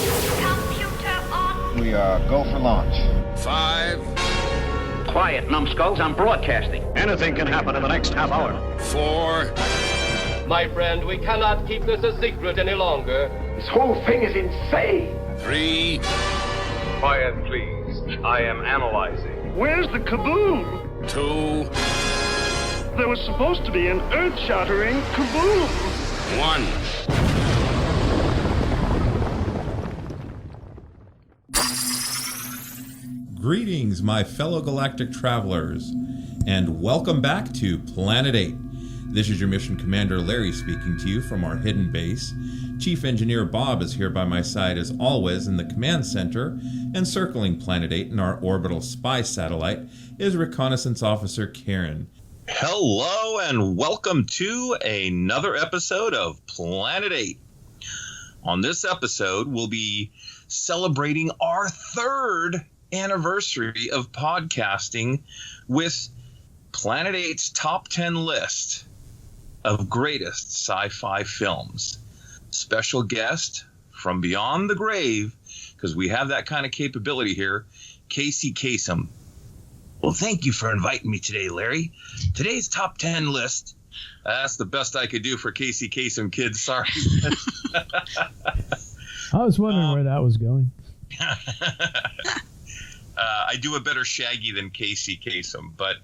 Computer on. We go for launch. 5, Quiet, numbskulls, I'm broadcasting. Anything can happen in the next half hour. 4, My friend, we cannot keep this a secret any longer. This whole thing is insane. 3, Quiet, please. I am analyzing. Where's the kaboom? 2, There was supposed to be an earth-shattering kaboom. 1. Greetings, my fellow galactic travelers, and welcome back to Planet 8. This is your mission commander Larry speaking to you from our hidden base. Chief Engineer Bob is here by my side as always in the command center, and circling Planet 8 in our orbital spy satellite is Reconnaissance Officer Karen. Hello and welcome to another episode of Planet 8. On this episode, we'll be celebrating our third anniversary of podcasting with Planet 8's top 10 list of greatest sci-fi films. Special guest from beyond the grave, because we have that kind of capability here, Casey Kasem. Well, thank you for inviting me today, Larry. Today's top 10 list. That's the best I could do for Casey Kasem, kids. Sorry. I was wondering where that was going. I do a better Shaggy than Casey Kasem. But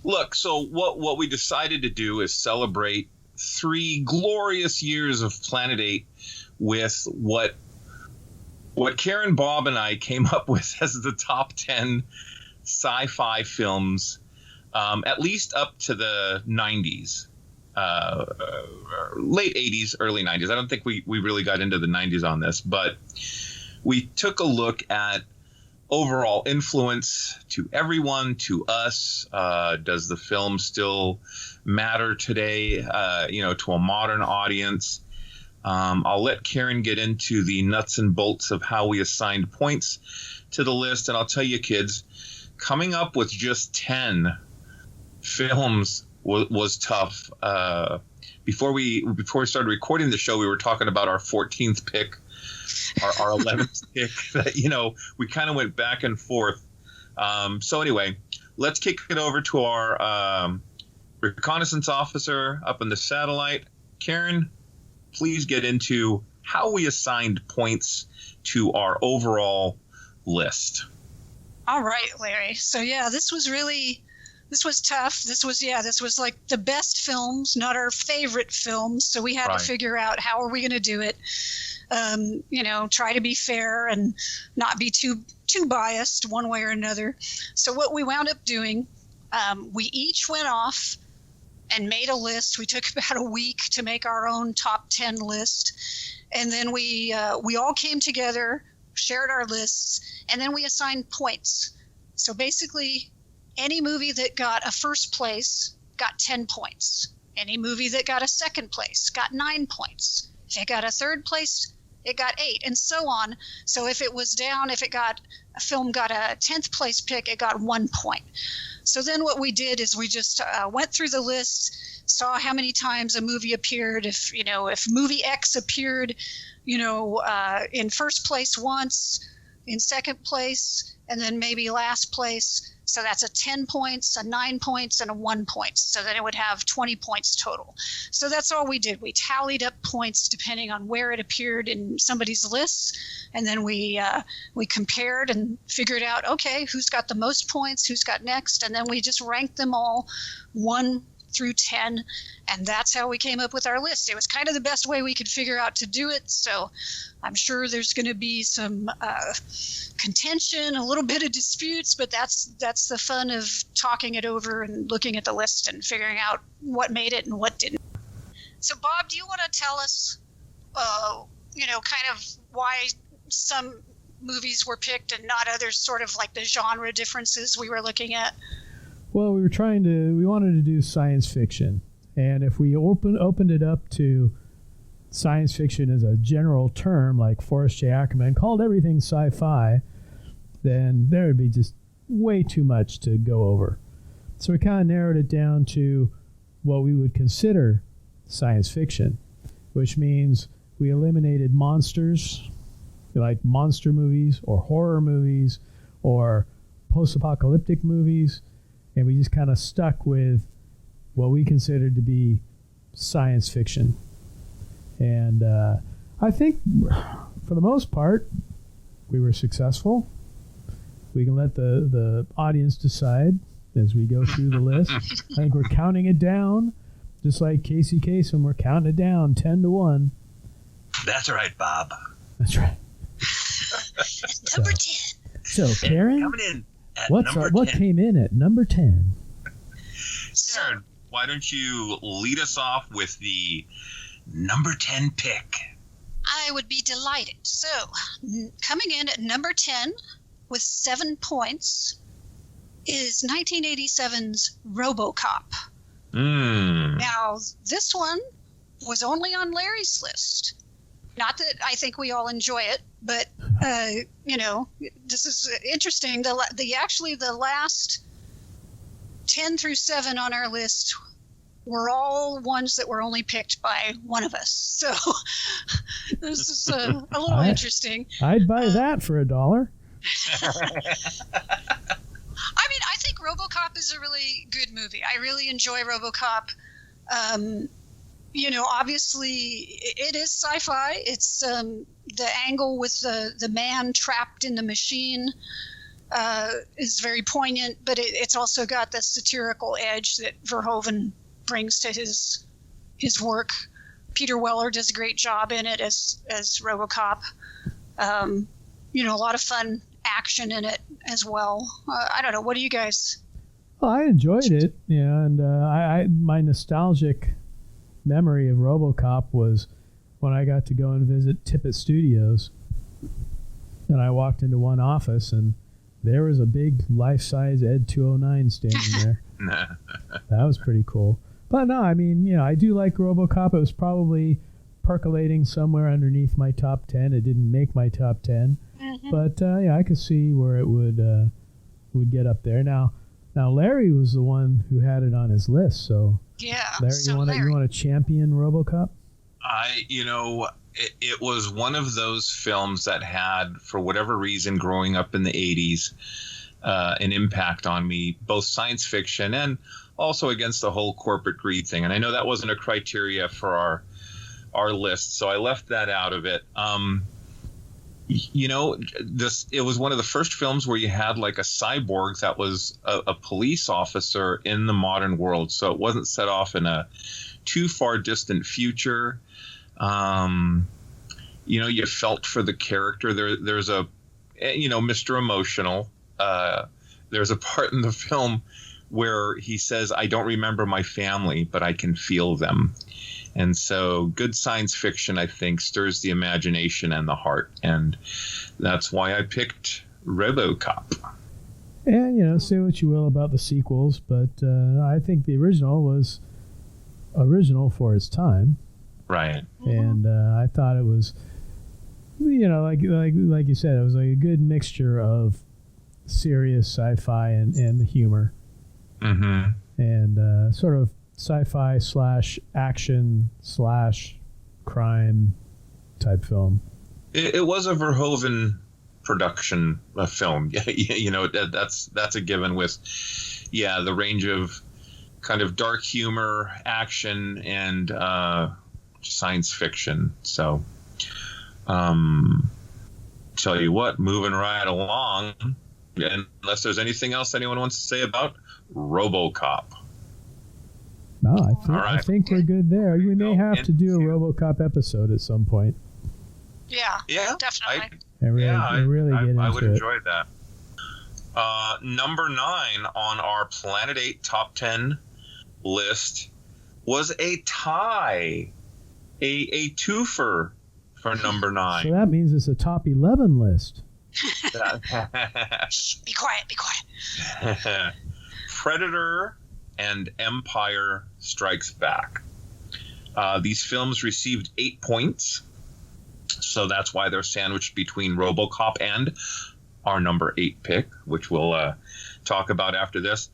look, so what we decided to do is celebrate 3 glorious years of Planet 8 with what Karen, Bob, and I came up with as the top 10 sci-fi films, at least up to the 90s, late 80s, early 90s. I don't think we really got into the 90s on this, but we took a look at overall influence to everyone, to us. Does the film still matter today, to a modern audience? I'll let Karen get into the nuts and bolts of how we assigned points to the list, and I'll tell you, kids, coming up with just 10 films was tough. Before we started recording the show, we were talking about our 14th pick, our 11th pick. That we kind of went back and forth. So anyway, let's kick it over to our reconnaissance officer up in the satellite. Karen, please get into how we assigned points to our overall list. All right, Larry. So this was tough. This was like the best films, not our favorite films. So we had to figure out how are we going to do it. Try to be fair and not be too biased one way or another. So what we wound up doing, we each went off and made a list. We took about a week to make our own top 10 list. And then we all came together, shared our lists, and then we assigned points. So basically, any movie that got a first place got 10 points. Any movie that got a second place got 9 points. If it got a third place, it got 8, and so on. So if it was down, if a film got a 10th place pick, it got 1 point. So then what we did is we just went through the list, saw how many times a movie appeared. If movie X appeared, in first place once, in second place, and then maybe last place. So that's a 10 points, a 9 points, and a 1 point. So then it would have 20 points total. So that's all we did. We tallied up points depending on where it appeared in somebody's lists. And then we compared and figured out, okay, who's got the most points, who's got next. And then we just ranked them all 1 through 10. And that's how we came up with our list. It was kind of the best way we could figure out to do it. So I'm sure there's going to be some contention, a little bit of disputes, but that's the fun of talking it over and looking at the list and figuring out what made it and what didn't. So Bob, do you want to tell us, kind of why some movies were picked and not others, sort of like the genre differences we were looking at? Well, we wanted to do science fiction. And if we opened it up to science fiction as a general term, like Forrest J. Ackerman called everything sci-fi, then there would be just way too much to go over. So we kind of narrowed it down to what we would consider science fiction, which means we eliminated monsters, like monster movies or horror movies or post-apocalyptic movies, and we just kind of stuck with what we considered to be science fiction. And I think, for the most part, we were successful. We can let the audience decide as we go through the list. I think we're counting it down, just like Casey Kasem. We're counting it down 10-1. That's right, Bob. That's right. Number 10. So, Karen, Coming in at what 10. came in at number 10? Karen, why don't you lead us off with the number 10 pick? I would be delighted. So, coming in at number 10 with 7 points is 1987's Robocop. Now, this one was only on Larry's list. Not that I think we all enjoy it, but this is interesting. The last 10 through 7 on our list were all ones that were only picked by one of us. So this is a little interesting. I'd buy that for $1. I mean, I think Robocop is a really good movie. I really enjoy Robocop. Obviously it is sci-fi. It's the angle with the man trapped in the machine is very poignant, but it's also got the satirical edge that Verhoeven brings to his work. Peter Weller does a great job in it as Robocop. A lot of fun action in it as well. I don't know. What do you guys? Well, I enjoyed it, and my nostalgic memory of Robocop was when I got to go and visit Tippett Studios, and I walked into one office and there was a big life-size Ed 209 standing there. That was pretty cool. But no, I mean, I do like Robocop. It was probably percolating somewhere underneath my top 10. It didn't make my top 10, but I could see where it would get up there. Now Larry was the one who had it on his list, so yeah. Larry, you want to champion Robocop? It was one of those films that had, for whatever reason, growing up in the 80s, an impact on me, both science fiction and also against the whole corporate greed thing. And I know that wasn't a criteria for our list, so I left that out of it. It was one of the first films where you had like a cyborg that was a police officer in the modern world. So it wasn't set off in a too far distant future. You felt for the character. There's a, Mr. Emotional. There's a part in the film where he says, "I don't remember my family, but I can feel them." And so good science fiction, I think, stirs the imagination and the heart. And that's why I picked Robocop. And, say what you will about the sequels, but I think the original was original for its time. Right. And I thought it was, like you said, it was like a good mixture of serious sci-fi and the humor. Mm-hmm. And sort of sci-fi / action / crime type film. It was a Verhoeven production film. That's a given with, the range of kind of dark humor, action, and science fiction. So, tell you what, moving right along, unless there's anything else anyone wants to say about Robocop. No, I think we're good there. We may have to do a Robocop episode at some point. Yeah, definitely. I would enjoy that. Number 9 on our Planet 8 top 10 list was a tie, a twofer for number 9. So that means it's a top 11 list. Shh, be quiet. Predator and Empire Strikes Back. These films received 8 points, so that's why they're sandwiched between Robocop and our number 8 pick, which we'll talk about after this.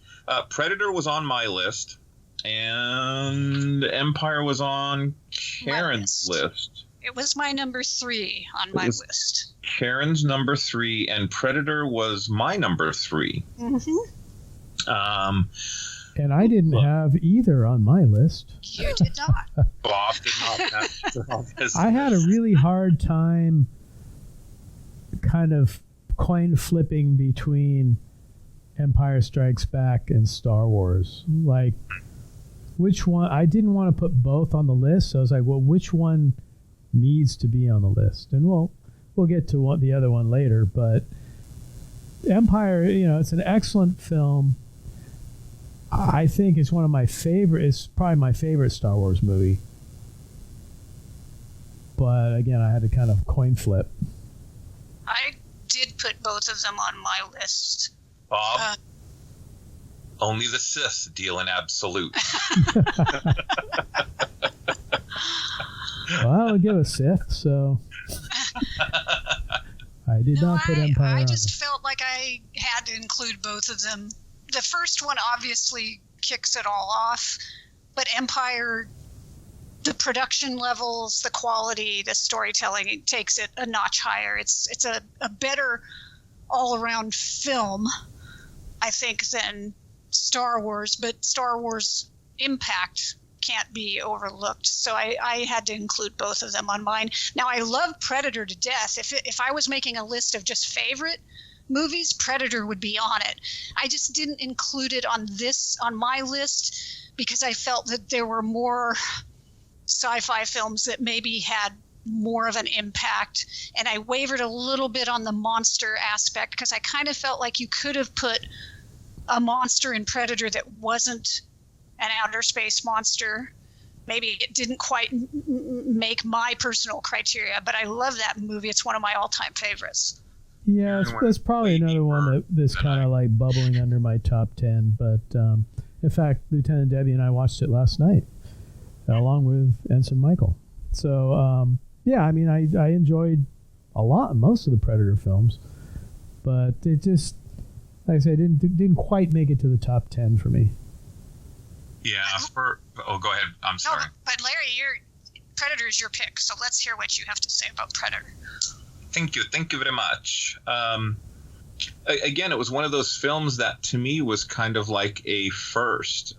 Predator was on my list, and Empire was on Karen's list. It was my number 3 on my list. Karen's number 3, and Predator was my number 3. Mm-hmm. And I didn't have either on my list. You did not. Bob did not have his I had a really hard time kind of coin flipping between Empire Strikes Back and Star Wars. Like, which one? I didn't want to put both on the list, so I was like, well, which one needs to be on the list? And we'll get to the other one later, but Empire, it's an excellent film. I think it's one of my favorite. It's probably my favorite Star Wars movie. But again, I had to kind of coin flip. I did put both of them on my list. Bob. Only the Sith deal in absolute. Well, I'll give a Sith, so I did not put Empire. I just felt like I had to include both of them. The first one obviously kicks it all off, but Empire, the production levels, the quality, the storytelling, it takes it a notch higher. It's a better all-around film, I think, than Star Wars, but Star Wars impact can't be overlooked. So I had to include both of them on mine. Now, I love Predator to death. If I was making a list of just favorite movies, Predator would be on it. I just didn't include it on my list because I felt that there were more sci-fi films that maybe had more of an impact, and I wavered a little bit on the monster aspect because I kind of felt like you could have put a monster in Predator that wasn't an outer space monster. Maybe it didn't quite make my personal criteria, but I love that movie. It's one of my all-time favorites. Yeah, that's probably another one that's kind of like bubbling under my top 10. But in fact, Lieutenant Debbie and I watched it last night, along with Ensign Michael. So yeah, I mean, I enjoyed most of the Predator films, but it just, like I said, didn't quite make it to the top 10 for me. Yeah. Go ahead. I'm sorry. No, but Larry, Predator is your pick, so let's hear what you have to say about Predator. Thank you very much. Again, it was one of those films that to me was kind of like a first.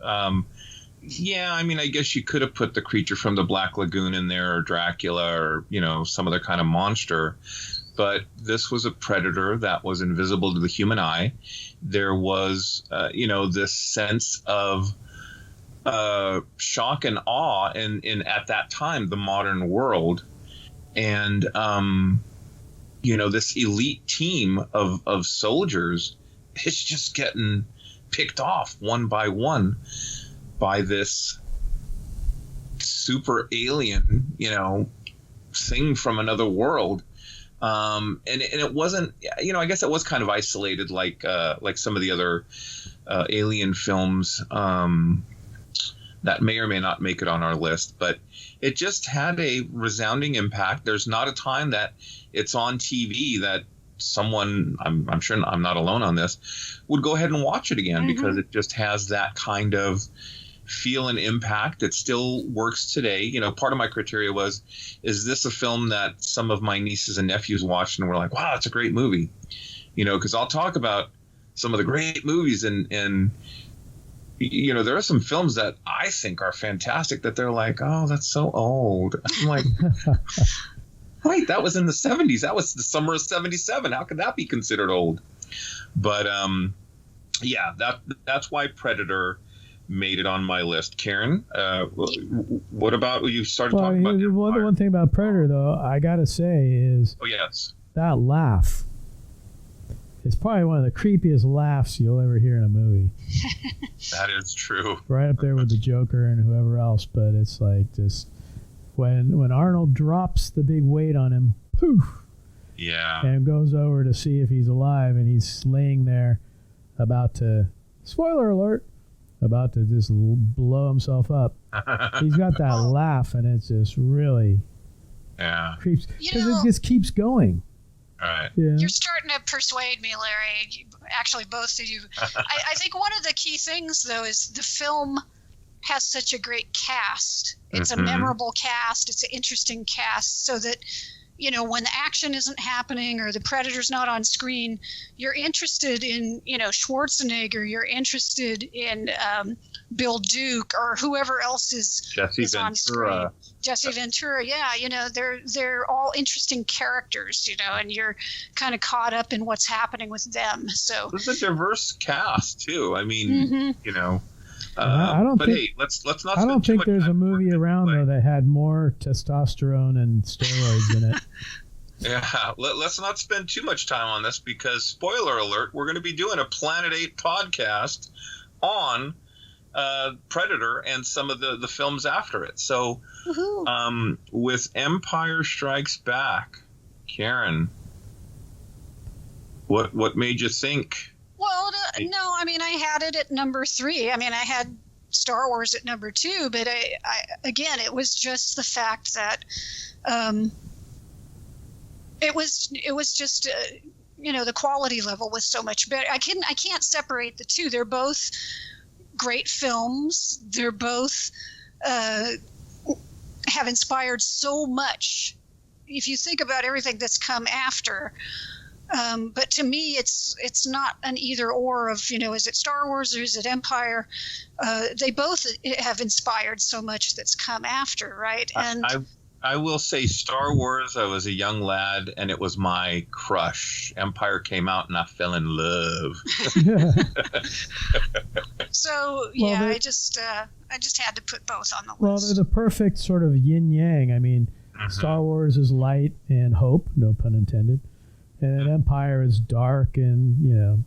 Yeah, I mean, I guess you could have put the creature from the Black Lagoon in there, or Dracula, or some other kind of monster, but this was a predator that was invisible to the human eye. There was this sense of shock and awe in at that time the modern world, and this elite team of soldiers is just getting picked off one by one by this super alien, thing from another world. And it wasn't, I guess it was kind of isolated like some of the other alien films that may or may not make it on our list, but it just had a resounding impact. There's not a time that it's on TV that someone, I'm sure I'm not alone on this, would go ahead and watch it again, because it just has that kind of feel and impact. It still works today. Part of my criteria was, is this a film that some of my nieces and nephews watched and were like, wow, it's a great movie? Because I'll talk about some of the great movies, and there are some films that I think are fantastic that they're like, oh, that's so old. I'm like, wait, that was in the 70s. That was the summer of 77. How could that be considered old? But yeah, that's why Predator made it on my list. Karen, what about, you started talking about one thing about Predator, though, I gotta say is, oh yes, that laugh is probably one of the creepiest laughs you'll ever hear in a movie. That is true. Right up there with the Joker and whoever else, but it's like just when Arnold drops the big weight on him, poof, yeah, and goes over to see if he's alive, and he's laying there about to, spoiler alert, about to just blow himself up. He's got that laugh, and it's just really creeps, because it just keeps going. All right. Yeah. You're starting to persuade me, Larry. Actually, both of you. I think one of the key things, though, is the film has such a great cast. It's a memorable cast. It's an interesting cast, so that, you know, when the action isn't happening or the Predator's not on screen, you're interested in, you know, Schwarzenegger. You're interested in Bill Duke or whoever else is on screen. Jesse Ventura. Yeah, you know, they're all interesting characters, you know, and you're kind of caught up in what's happening with them. So it's a diverse cast too. I mean, you know. I don't think. Hey, let's not. I don't think there's a movie around though that had more testosterone and steroids in it. Yeah, let's not spend too much time on this because, spoiler alert, we're going to be doing a Planet 8 podcast on Predator and some of the films after it. So, with Empire Strikes Back, Karen, what made you think? Well, no, I mean, I had it at number 3. I mean, I had Star Wars at number 2, but I again, it was just the fact that it was just you know, the quality level was so much better. I can't separate the two. They're both great films. They're both have inspired so much. If you think about everything that's come after. But to me, it's not an either or of, you know, is it Star Wars or is it Empire? They both have inspired so much that's come after, right? And I will say Star Wars, I was a young lad, and it was my crush. Empire came out, and I fell in love. So, yeah, I just had to put both on the list. Well, they're the perfect sort of yin-yang. I mean, Star Wars is light and hope, no pun intended. And Empire is dark and, you know,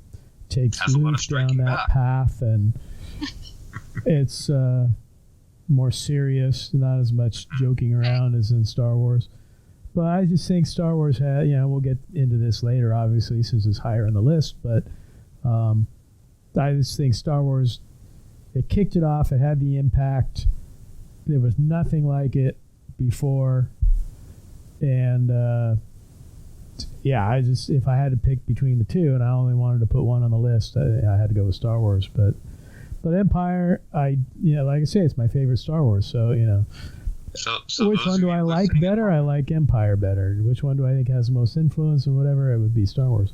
takes Luke down that path, and it's more serious, not as much joking around as in Star Wars. But I just think Star Wars had, you know, we'll get into this later, obviously, since it's higher on the list, but I just think Star Wars, it kicked it off, it had the impact. There was nothing like it before, and yeah, if I had to pick between the two, and I only wanted to put one on the list, I had to go with Star Wars. But Empire, like I say, it's my favorite Star Wars. So, you know, so which one do I like better? I like Empire better. Which one do I think has the most influence or whatever? It would be Star Wars.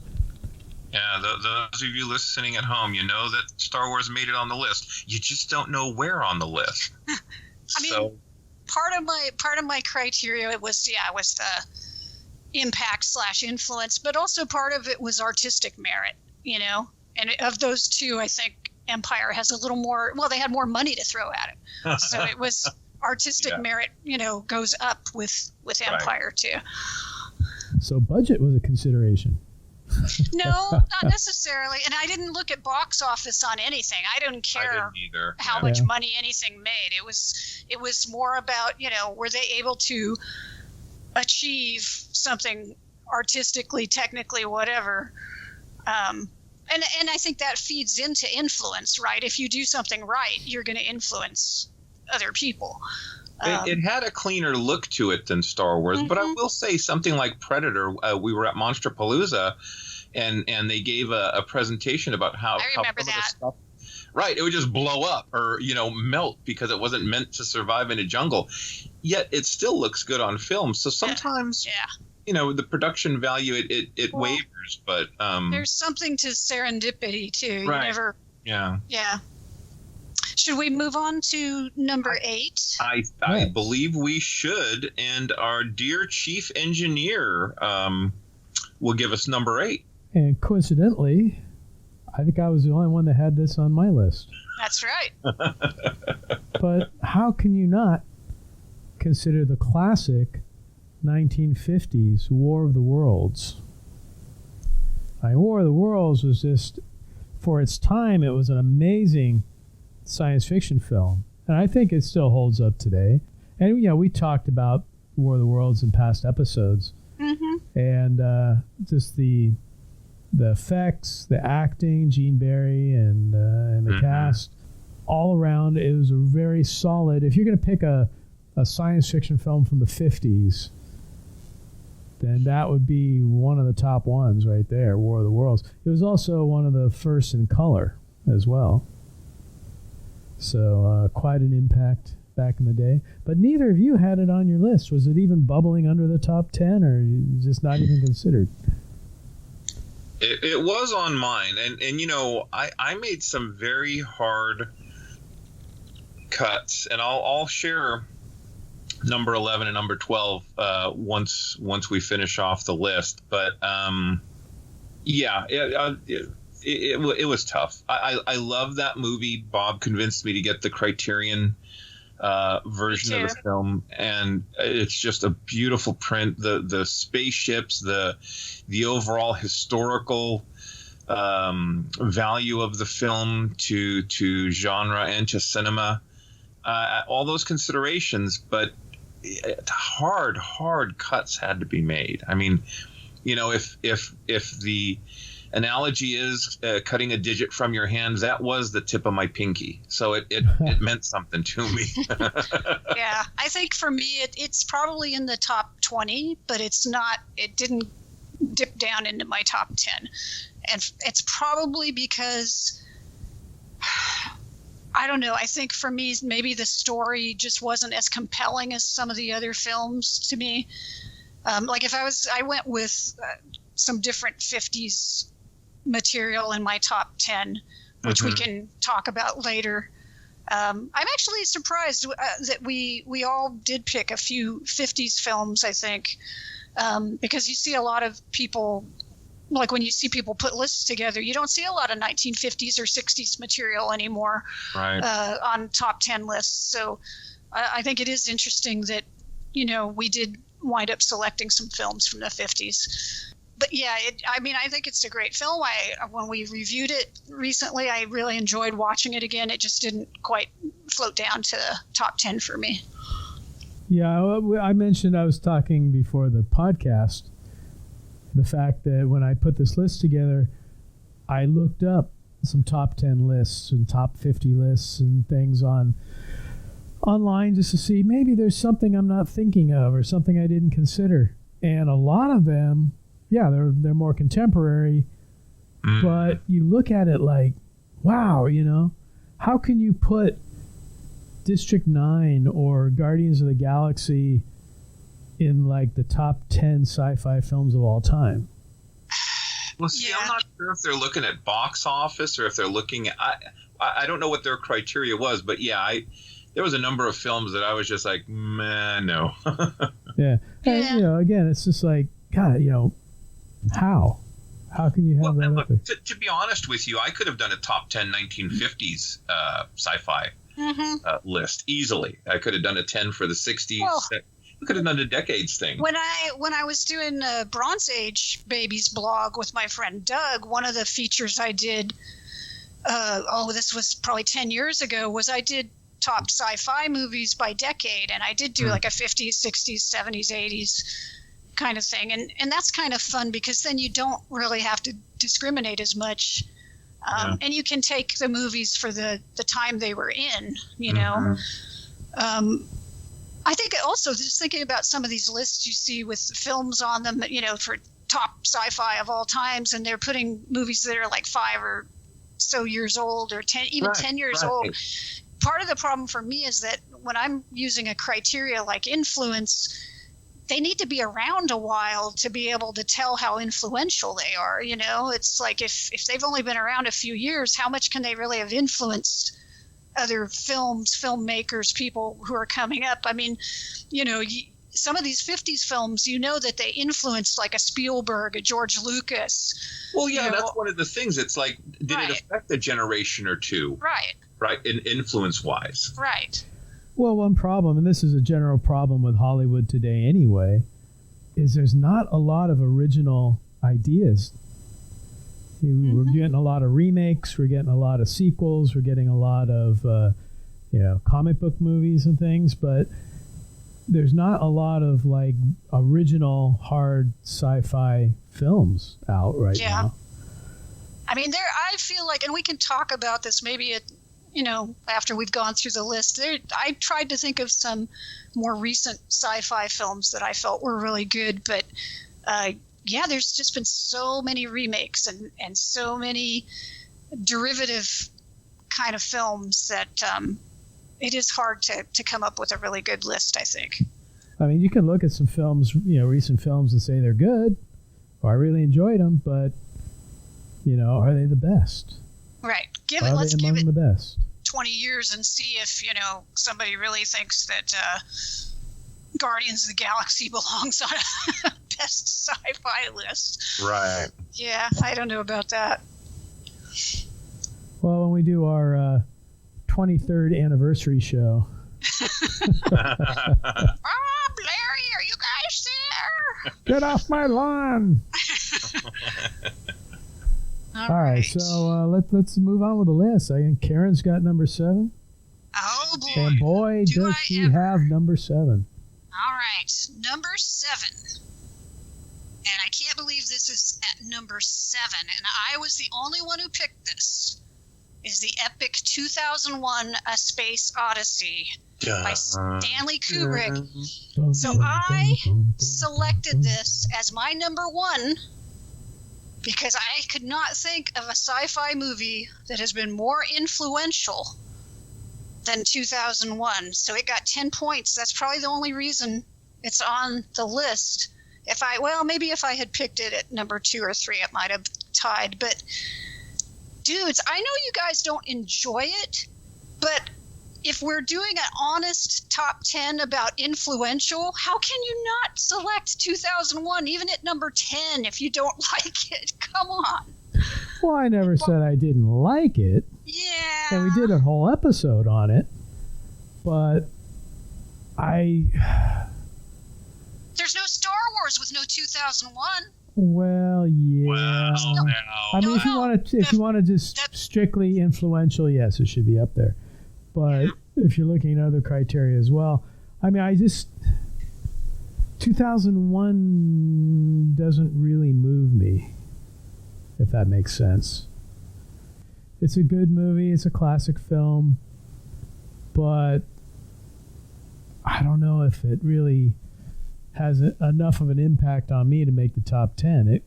Yeah, those of you listening at home, you know that Star Wars made it on the list. You just don't know where on the list. I mean, part of my criteria was the impact / influence, but also part of it was artistic merit, you know, and of those two, I think Empire has a little more, well, they had more money to throw at it. So it was artistic merit, you know, goes up with Empire too. So budget was a consideration. No, not necessarily. And I didn't look at box office on anything. I didn't care how much money anything made. It was more about, you know, were they able to achieve something artistically, technically, whatever. And I think that feeds into influence, right? If you do something right, you're going to influence other people. It had a cleaner look to it than Star Wars, but I will say something like Predator. We were at Monsterpalooza, and they gave a presentation about how I remember that. Stuff, right, it would just blow up or, you know, melt because it wasn't meant to survive in a jungle. Yet it still looks good on film. So sometimes, you know, the production value it wavers, but there's something to serendipity too. Right. You never. Yeah. Yeah. Should we move on to number 8? I believe we should, and our dear chief engineer will give us number 8. And coincidentally, I think I was the only one that had this on my list. That's right. But how can you not consider the classic 1950s War of the Worlds? War of the Worlds was just, for its time, it was an amazing science fiction film, and I think it still holds up today. And you know, we talked about War of the Worlds in past episodes, and just the effects, the acting, Gene Barry, and the cast, all around, it was a very solid. If you're going to pick a science fiction film from the 50s, then that would be one of the top ones right there, War of the Worlds. It was also one of the first in color as well. So quite an impact back in the day. But neither of you had it on your list. Was it even bubbling under the top 10, or just not even considered? It was on mine, and you know, I made some very hard cuts, and I'll share number 11 and number 12 once we finish off the list. But it was tough. I love that movie. Bob convinced me to get the Criterion version of the film, and it's just a beautiful print. The spaceships, the overall historical value of the film to genre and to cinema, all those considerations, but hard cuts had to be made. I mean, you know, if the analogy is cutting a digit from your hand, that was the tip of my pinky, so it meant something to me. Yeah, I think for me it's probably in the top 20, but it didn't dip down into my top 10, and it's probably because I don't know. I think for me, maybe the story just wasn't as compelling as some of the other films to me. Like if I went with some different 50s material in my top 10, which we can talk about later. I'm actually surprised that we all did pick a few 50s films, I think, because you see a lot of people, like when you see people put lists together, you don't see a lot of 1950s or 60s material anymore on top 10 lists. So I think it is interesting that, you know, we did wind up selecting some films from the 50s. But yeah, I think it's a great film. When we reviewed it recently, I really enjoyed watching it again. It just didn't quite float down to the top 10 for me. Yeah, I mentioned, I was talking before the podcast, the fact that when I put this list together, I looked up some top 10 lists and top 50 lists and things online just to see maybe there's something I'm not thinking of or something I didn't consider. And a lot of them, yeah, they're more contemporary, but you look at it like, wow, you know, how can you put District 9 or Guardians of the Galaxy in like the top 10 sci-fi films of all time? Well, see, I'm not sure if they're looking at box office or if they're looking at, I don't know what their criteria was, but yeah, there was a number of films that I was just like, man, no. Yeah. And, you know, again, it's just like, God, you know, how can you have that? Look, to be honest with you, I could have done a top 10 1950s sci-fi list easily. I could have done a 10 for the 60s. Well, we could have done a decades thing. When I was doing Bronze Age Babies blog with my friend Doug, one of the features I did, this was probably 10 years ago, was I did top sci-fi movies by decade, and I did do like a 50s, 60s, 70s, 80s kind of thing, and that's kind of fun because then you don't really have to discriminate as much, and you can take the movies for the time they were in, you know. I think also just thinking about some of these lists you see with films on them, you know, for top sci-fi of all times, and they're putting movies that are like 5 or so years old or 10 years old. Part of the problem for me is that when I'm using a criteria like influence, they need to be around a while to be able to tell how influential they are. You know, it's like if they've only been around a few years, how much can they really have influenced other films, filmmakers, people who are coming up? I mean, you know, some of these 50s films, you know that they influenced like a Spielberg, a George Lucas. Well, yeah, that's one of the things. It's like, did it affect a generation or two? Right, in influence-wise. Right. Well, one problem, and this is a general problem with Hollywood today anyway, is there's not a lot of original ideas. We're getting a lot of remakes, we're getting a lot of sequels, we're getting a lot of comic book movies and things, but there's not a lot of like original hard sci-fi films out right now. I mean, I feel like, and we can talk about this maybe after we've gone through the list. I tried to think of some more recent sci-fi films that I felt were really good, but there's just been so many remakes and so many derivative kind of films that it is hard to come up with a really good list, I think. I mean, you can look at some films, recent films, and say they're good, or I really enjoyed them, but, are they the best? Right. Let's give it the best 20 years and see if, somebody really thinks that Guardians of the Galaxy belongs on a best sci-fi list. Right. Yeah, I don't know about that. Well, when we do our 23rd anniversary show. Rob, Larry, are you guys there? Get off my lawn. All right, so let's move on with the list. I think Karen's got number 7. Oh boy! And boy, does she have number 7. All right, number 7. And I can't believe this is at number 7. And I was the only one who picked this. Is the epic 2001: A Space Odyssey by Stanley Kubrick. So I selected this as my number 1 because I could not think of a sci-fi movie that has been more influential than 2001. So it got 10 points. That's probably the only reason it's on the list. Maybe if I had picked it at number 2 or 3, it might have tied. But dudes, I know you guys don't enjoy it, but if we're doing an honest top 10 about influential, how can you not select 2001 even at number 10 if you don't like it? Come on. Well, I never said I didn't like it. Yeah. And we did a whole episode on it. But there's no Star Wars with no 2001. Well, yeah. Well, no. I mean, if you want to just strictly influential, yes, it should be up there. But if you're looking at other criteria as well, I mean, 2001 doesn't really move me, if that makes sense. It's a good movie. It's a classic film. But I don't know if it really has enough of an impact on me to make the top 10. It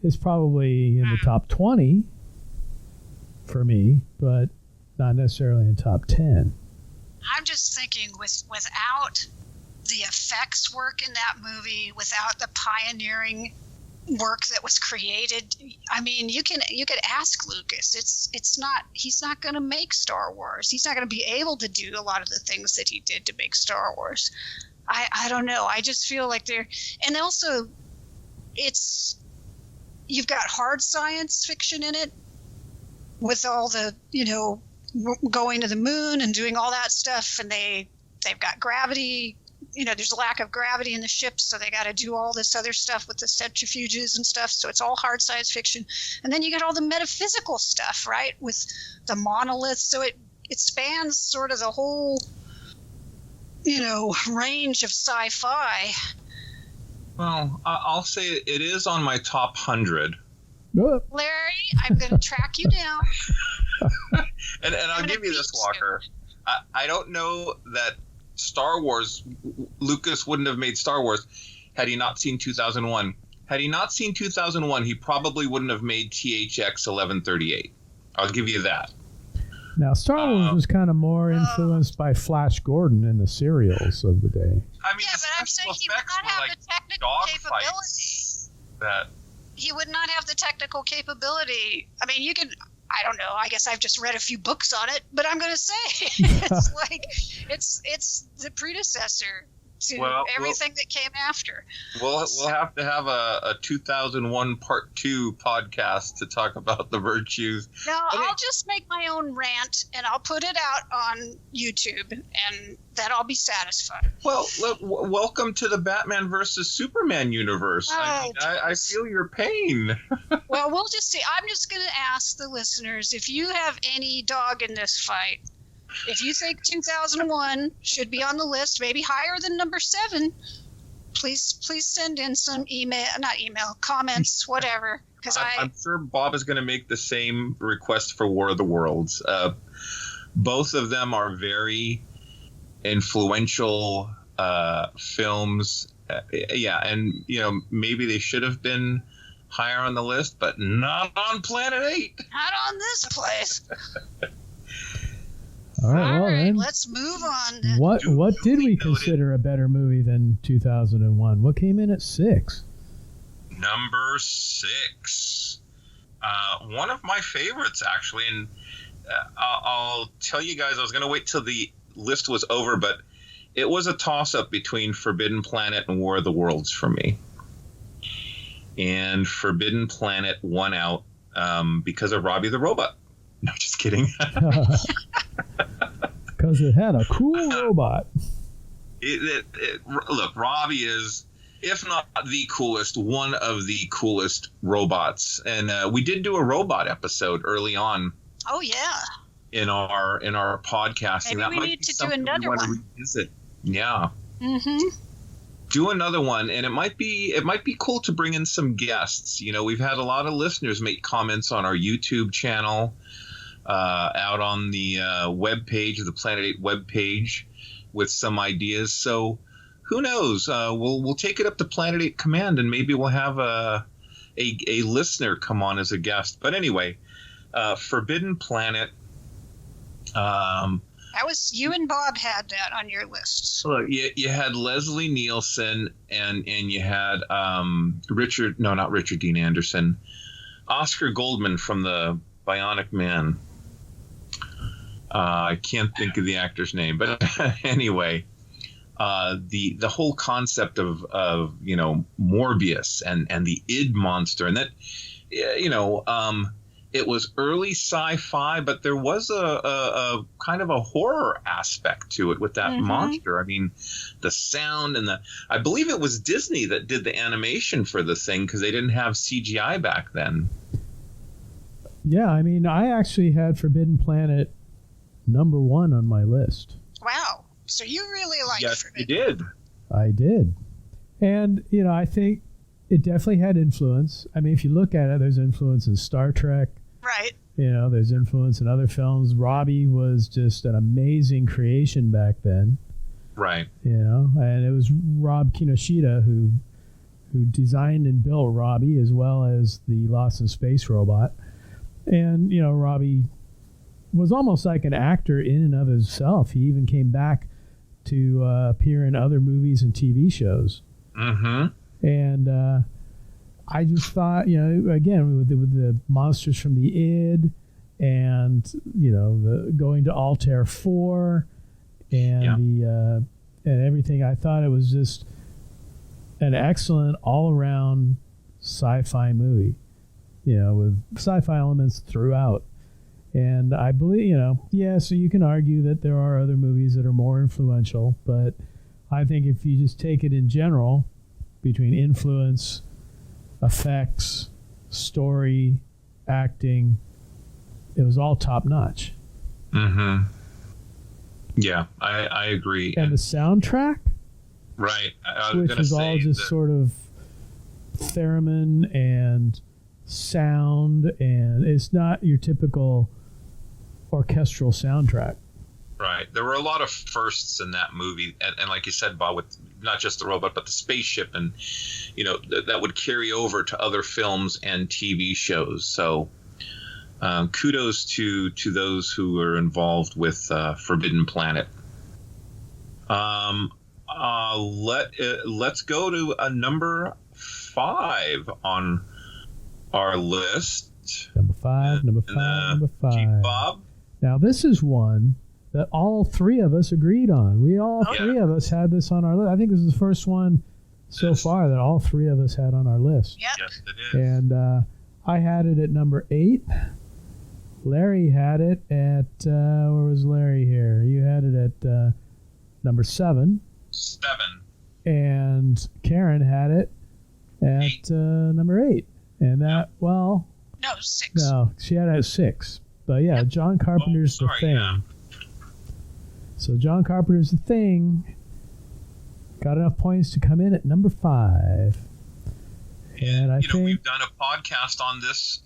is probably in the top 20 for me, but not necessarily in top 10. I'm just thinking without the effects work in that movie, without the pioneering work that was created, I mean, you could ask Lucas. He's not going to make Star Wars. He's not going to be able to do a lot of the things that he did to make Star Wars. I don't know. I just feel like and also you've got hard science fiction in it with all the, going to the moon and doing all that stuff. And they've got gravity, there's a lack of gravity in the ship. So they got to do all this other stuff with the centrifuges and stuff. So it's all hard science fiction. And then you got all the metaphysical stuff, right? With the monoliths. So it spans sort of the whole, range of sci-fi. Well, I'll say it is on my top 100. Larry, I'm going to track you down. and I'll give you this, Walker. I don't know that Star Wars, Lucas wouldn't have made Star Wars had he not seen 2001. Had he not seen 2001, he probably wouldn't have made THX 1138. I'll give you that. Now, Star Wars was kind of more influenced by Flash Gordon in the serials of the day. I mean, but I'm saying he would not have the technical capability. He would not have the technical capability. I mean, you could, I don't know, I guess I've just read a few books on it, but I'm going to say it's like, it's the predecessor to everything that came after. We'll have to have a 2001 part 2 podcast to talk about the virtues. No, I'll just make my own rant and I'll put it out on YouTube and then I'll be satisfied. Well, welcome to the Batman versus Superman universe. I feel your pain. Well, we'll just see. I'm just going to ask the listeners, if you have any dog in this fight, if you think 2001 should be on the list, maybe higher than number 7, please send in some comments, whatever. Because I'm sure Bob is going to make the same request for War of the Worlds. Both of them are very influential films. And maybe they should have been higher on the list, but not on Planet 8. Not on this place. All right, well, then, let's move on. Then. What did we consider a better movie than 2001? What came in at 6? Number 6. One of my favorites, actually, and I'll tell you guys, I was going to wait till the list was over, but it was a toss-up between Forbidden Planet and War of the Worlds for me. And Forbidden Planet won out because of Robbie the Robot. No, just kidding. Because it had a cool robot. Look, Robbie is, if not the coolest, one of the coolest robots. And we did do a robot episode early on. Oh, yeah. In our podcasting. Maybe we need to do another one. Revisit. Yeah. Mm-hmm. Do another one, and it might be cool to bring in some guests. You know, we've had a lot of listeners make comments on our YouTube channel, out on the web page, the Planet 8 web page, with some ideas. So, who knows? We'll take it up to Planet 8 Command, and maybe we'll have a listener come on as a guest. But anyway, Forbidden Planet. That was you and Bob had that on your list. Look, you had Leslie Nielsen and you had not Richard Dean Anderson, Oscar Goldman from the Bionic Man. I can't think of the actor's name, but anyway, the whole concept of Morbius and the id monster, and that it was early sci-fi, but there was a kind of a horror aspect to it with that monster. I mean, the sound and I believe it was Disney that did the animation for the thing because they didn't have CGI back then. Yeah, I mean, I actually had Forbidden Planet number 1 on my list. Wow. So you really liked Forbidden. Yes, you did. I did. And, I think it definitely had influence. I mean, if you look at it, there's influence in Star Trek. Right. There's influence in other films. Robbie was just an amazing creation back then. Right. And it was Rob Kinoshita who designed and built Robbie as well as the Lost in Space robot. And, Robbie was almost like an actor in and of himself. He even came back to appear in other movies and TV shows. Mm-hmm. And I just thought, again, with the monsters from the id and, the going to Altair 4 and and everything, I thought it was just an excellent all-around sci-fi movie, with sci-fi elements throughout. And I believe, so you can argue that there are other movies that are more influential, but I think if you just take it in general, between influence, effects, story, acting, it was all top notch. Mm-hmm. Yeah, I agree. And the soundtrack, right? Which was all just sort of theremin and sound, and it's not your typical orchestral soundtrack. Right. There were a lot of firsts in that movie. And like you said, Bob, with not just the robot, but the spaceship. And, that would carry over to other films and TV shows. So kudos to those who were involved with Forbidden Planet. Let's go to a number 5 on our list. Number 5. Chief Bob. Now, this is one that all 3 of us agreed on. We all 3 of us had this on our list. I think this is the first one so far that all 3 of us had on our list. Yep. Yes, it is. And I had it at number 8. Larry had it at, where was Larry here? You had it at number 7. 7. And Karen had it at number 8. And that, No, 6. No, she had it at 6. But yeah, John Carpenter's The Thing. Yeah. So John Carpenter's The Thing got enough points to come in at number 5. And I think we've done a podcast on this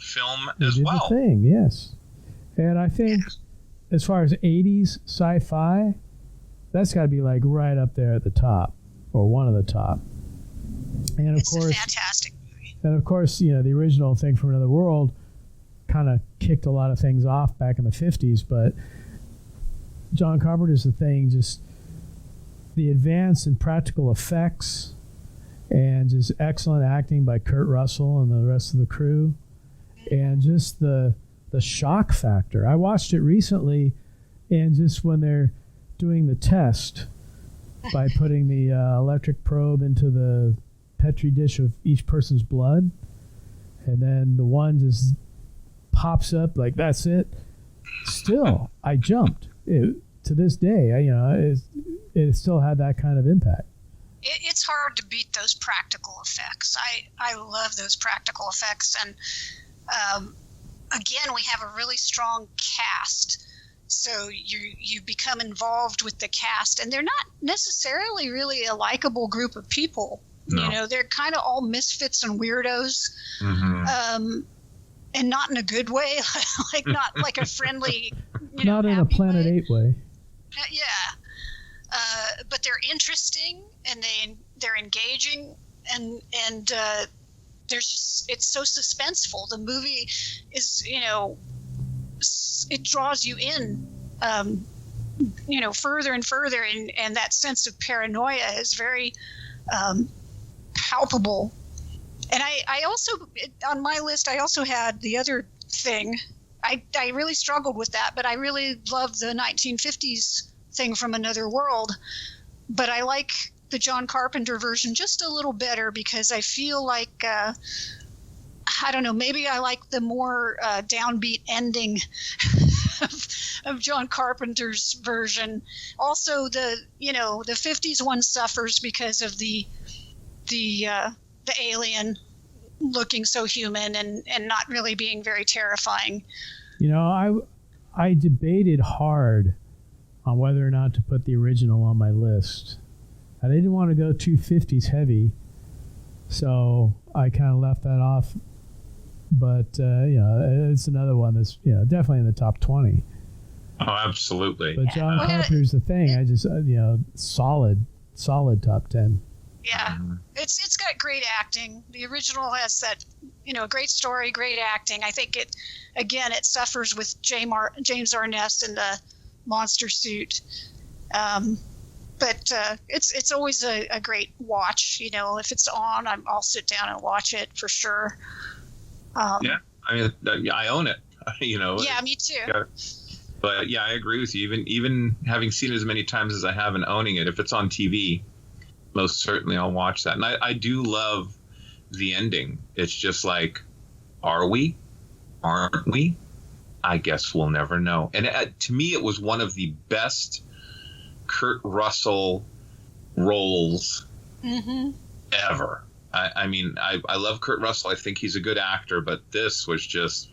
film as well. The Thing, yes. And I think as far as 80s sci-fi, that's got to be like right up there at the top, or one of the top. And of course, a fantastic movie. And of course, the original Thing from Another World kind of kicked a lot of things off back in the 50s, but John Carpenter's The Thing, just the advance in practical effects and just excellent acting by Kurt Russell and the rest of the crew, and just the shock factor. I watched it recently, and just when they're doing the test by putting the electric probe into the Petri dish of each person's blood, and then the one just pops up like that's it. Still, I jumped. To this day, it still had that kind of impact. It's hard to beat those practical effects. I love those practical effects, and again, we have a really strong cast. So you become involved with the cast, and they're not necessarily really a likable group of people. No. They're kind of all misfits and weirdos, and not in a good way, like not like a friendly, not in a Planet 8 way. But they're interesting, and they're engaging, and there's just, it's so suspenseful. The movie is, it draws you in, further and further, and that sense of paranoia is very palpable. And I also, on my list, I also had The Other Thing. I really struggled with that, but I really loved the 1950s Thing from Another World. But I like the John Carpenter version just a little better because I feel like, I don't know, maybe I like the more downbeat ending of John Carpenter's version. Also, the 50s one suffers because of the alien looking so human and not really being very terrifying. I debated hard on whether or not to put the original on my list. I didn't want to go too 50s heavy, so I kind of left that off. But it's another one that's definitely in the top 20. Oh, absolutely. But John Carpenter's The Thing. I just solid top 10. Yeah, it's got great acting. The original has that, a great story, great acting. I think it suffers with James Arness in the monster suit. But it's always a great watch. If it's on, I'll sit down and watch it for sure. Yeah, I mean, I own it. Yeah, me too. Yeah. But yeah, I agree with you. Even having seen it as many times as I have and owning it, if it's on TV, most certainly I'll watch that. And I do love the ending. It's just like, are we? Aren't we? I guess we'll never know. And to me, it was one of the best Kurt Russell roles ever. I mean, I love Kurt Russell. I think he's a good actor, but this was just,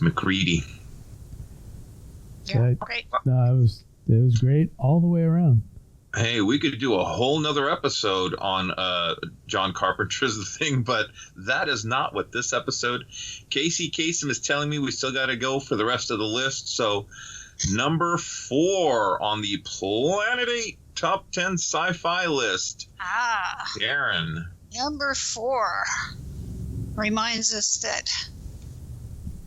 McReady. Yeah, great. No, it was great all the way around. Hey, we could do a whole nother episode on John Carpenter's The Thing, but that is not what this episode. Casey Kasem is telling me we still got to go for the rest of the list. So number 4 on the Planet 8 Top 10 Sci-Fi list. Aaron. Number 4 reminds us that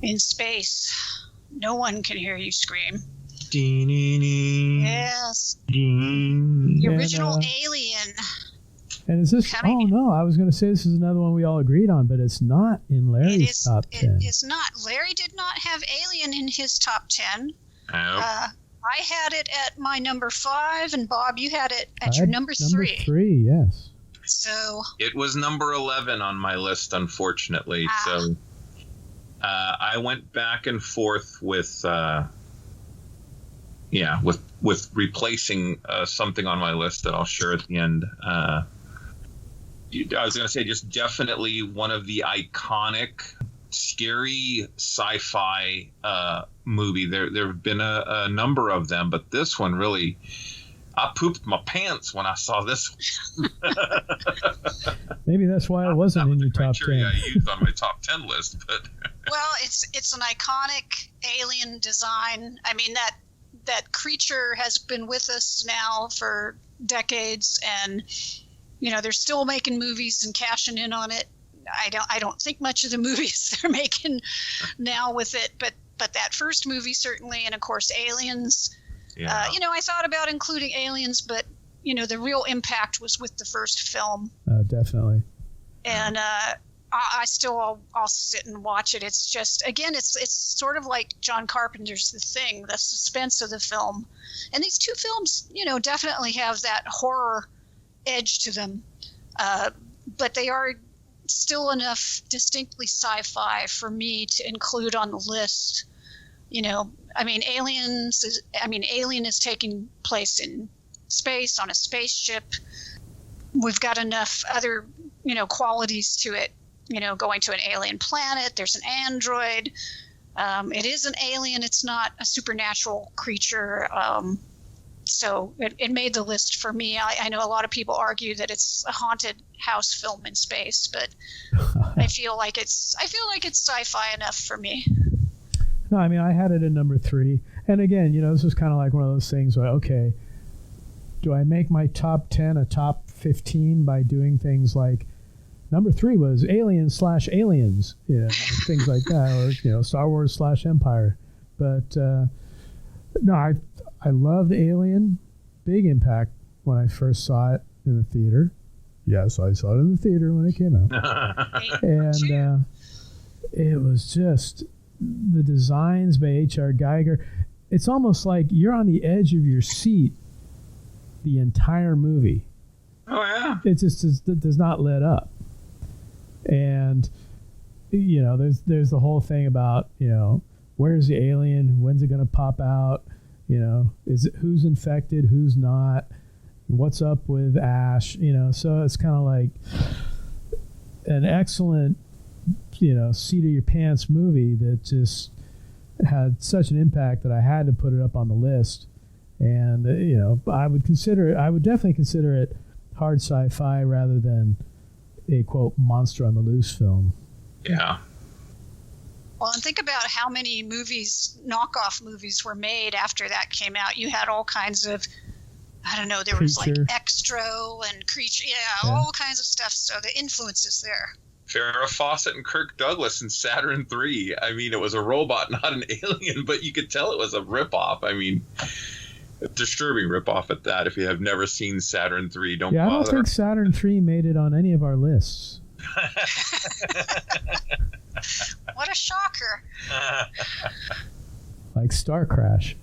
in space, no one can hear you scream. Yes. The original Alien. And is this? Oh no, I was going to say this is another one we all agreed on, but it's not in Larry's top 10. It is not. Larry did not have Alien in his top 10. I had it at my number 5, and Bob, you had it at your number 3. Number 3, yes. So it was number 11 on my list, unfortunately. So I went back and forth with. With replacing something on my list that I'll share at the end. I was going to say just definitely one of the iconic, scary sci-fi movie. There have been a number of them, but this one really, I pooped my pants when I saw this one. Maybe that's why it wasn't in your top 10. I used on my top 10 list, but well, it's an iconic alien design. I mean that creature has been with us now for decades, and they're still making movies and cashing in on it. I don't think much of the movies they're making now with it, but but that first movie certainly, and of course Aliens. Yeah. I thought about including Aliens, but the real impact was with the first film. Definitely. And I still I'll sit and watch it. It's just, again, it's sort of like John Carpenter's The Thing, the suspense of the film. And these two films, definitely have that horror edge to them, but they are still enough distinctly sci-fi for me to include on the list. Alien is taking place in space on a spaceship. We've got enough other, qualities to it, going to an alien planet. There's an android. It is an alien. It's not a supernatural creature. So it made the list for me. I know a lot of people argue that it's a haunted house film in space, but I feel like it's sci-fi enough for me. No, I had it at number 3. And again, this was kind of like one of those things where, okay, do I make my top 10 a top 15 by doing things like number 3 was Aliens/Aliens, things like that, or, Star Wars/Empire. But no, I loved Alien. Big impact when I first saw it in the theater. Yes, I saw it in the theater when it came out. And it was just the designs by H.R. Geiger. It's almost like you're on the edge of your seat the entire movie. Oh, yeah. It does not let up. And, there's the whole thing about, where's the alien? When's it going to pop out? Who's infected? Who's not? What's up with Ash? So it's kind of like an excellent, seat of your pants movie that just had such an impact that I had to put it up on the list. And, I would definitely consider it hard sci-fi rather than a, quote, monster on the loose film. Yeah. Well, and think about how many knockoff movies were made after that came out. You had all kinds of, there was like Extra and Creature, all kinds of stuff. So the influence is there. Farrah Fawcett and Kirk Douglas in Saturn III. It was a robot, not an alien, but you could tell it was a ripoff. A disturbing ripoff at that. If you have never seen Saturn III, don't bother. I don't think Saturn III made it on any of our lists. What a shocker. Like Star Crash.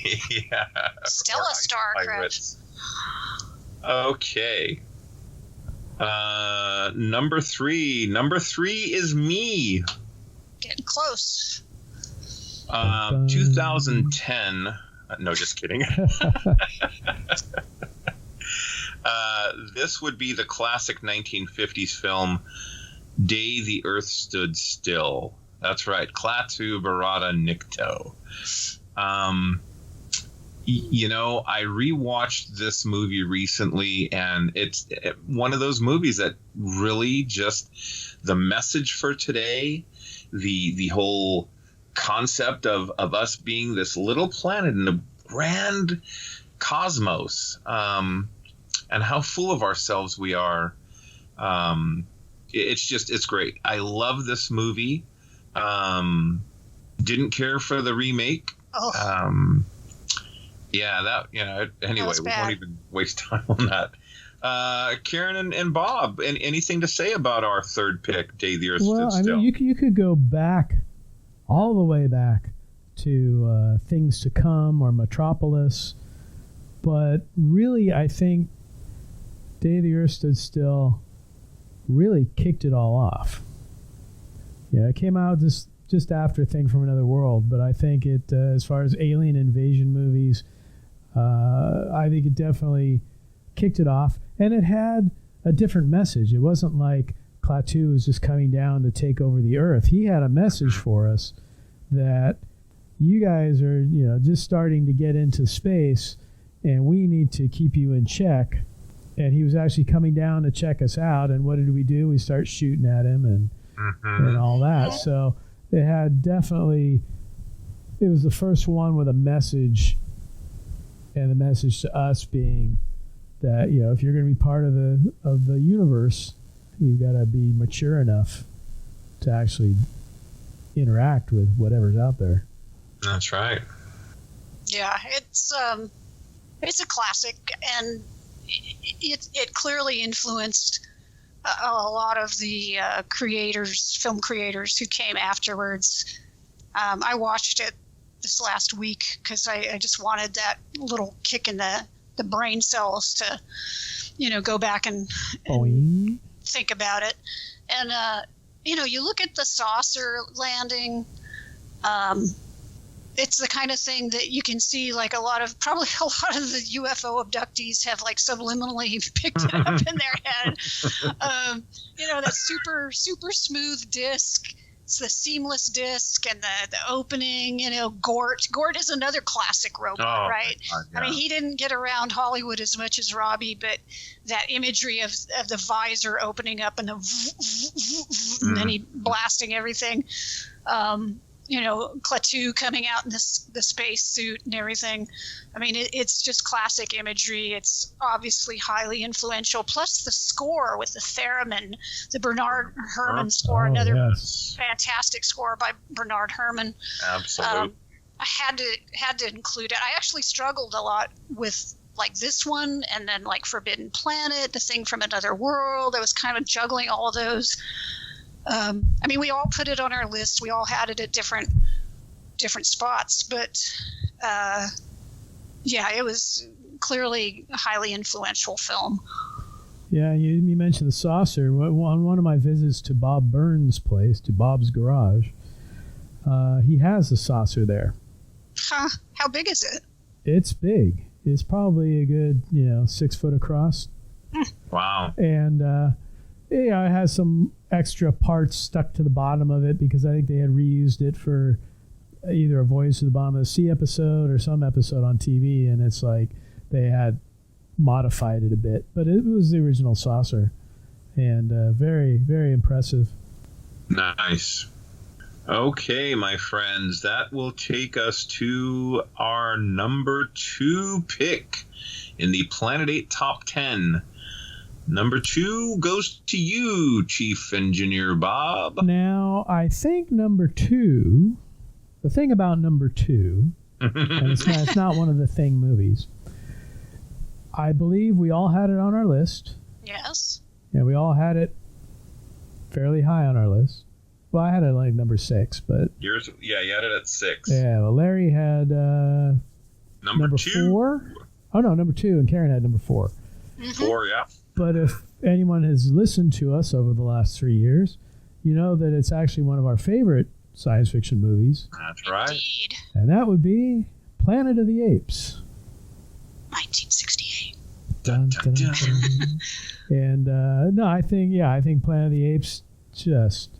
Yeah. Still a Star Crash. Okay. Number 3. Number 3 is me. Getting close. 2010. No, just kidding. This would be the classic 1950s film, Day the Earth Stood Still. That's right. Klaatu Barada Nikto. I rewatched this movie recently, and it's one of those movies that really just, the message for today, the whole concept of us being this little planet in a grand cosmos, and how full of ourselves we are. It's great. I love this movie. Didn't care for the remake. Oh. Anyway, we won't even waste time on that. Karen and Bob, anything to say about our third pick, Day the Earth Stood Still? You could go back, all the way back to Things to Come or Metropolis, but really I think Day the Earth Stood Still really kicked it all off. It came out just after Thing from Another World, but I think it, as far as alien invasion movies, I think it definitely kicked it off, and it had a different message. It wasn't like Klaatu was just coming down to take over the Earth. He had a message for us that you guys are, just starting to get into space, and we need to keep you in check. And he was actually coming down to check us out. And what did we do? We start shooting at him and all that. So it had definitely, it was the first one with a message, and the message to us being that, if you're going to be part of the universe, you've got to be mature enough to actually interact with whatever's out there. That's right. Yeah, it's a classic, and it clearly influenced a lot of the film creators who came afterwards. I watched it this last week because I just wanted that little kick in the brain cells to, go back and think about it. And, you look at the saucer landing, it's the kind of thing that you can see, like probably a lot of the UFO abductees have like subliminally picked it up in their head. That super, super smooth disc. It's the seamless disc and the opening, Gort. Gort is another classic robot, right? God, yeah. I mean, he didn't get around Hollywood as much as Robbie, but that imagery of the visor opening up and and then he blasting everything. Klaatu coming out in the space suit and everything. I mean, it's just classic imagery. It's obviously highly influential. Plus the score with the theremin, the Bernard Herrmann score, another fantastic score by Bernard Herrmann. Absolutely. I had to include it. I actually struggled a lot with like this one, and then like Forbidden Planet, The Thing from Another World. I was kind of juggling all of those. I mean, we all put it on our list. We all had it at different spots, but it was clearly a highly influential film. Yeah, you mentioned the saucer. On one of my visits to Bob Burns' place, to Bob's Garage, he has the saucer there. Huh? How big is it? It's big. It's probably a good, 6 foot across. Wow. And it has some extra parts stuck to the bottom of it because I think they had reused it for either a Voyage to the Bottom of the Sea episode or some episode on TV, and it's like they had modified it a bit. But it was the original saucer, and very, very impressive. Nice. Okay, my friends, that will take us to our number 2 pick in the Planet 8 Top 10. Number 2 goes to you, Chief Engineer Bob. Now, I think number 2, the thing about number 2, and it's not one of the Thing movies, I believe we all had it on our list. Yes. Yeah, we all had it fairly high on our list. Well, I had it like number 6, but... You had it at 6. Yeah, well, Larry had number 2. 4. Oh, no, number 2, and Karen had number 4. 4, yeah. But if anyone has listened to us over the last 3 years, you know that it's actually one of our favorite science fiction movies. That's right. Indeed. And that would be Planet of the Apes. 1968. Dun, dun, dun. And I think Planet of the Apes, just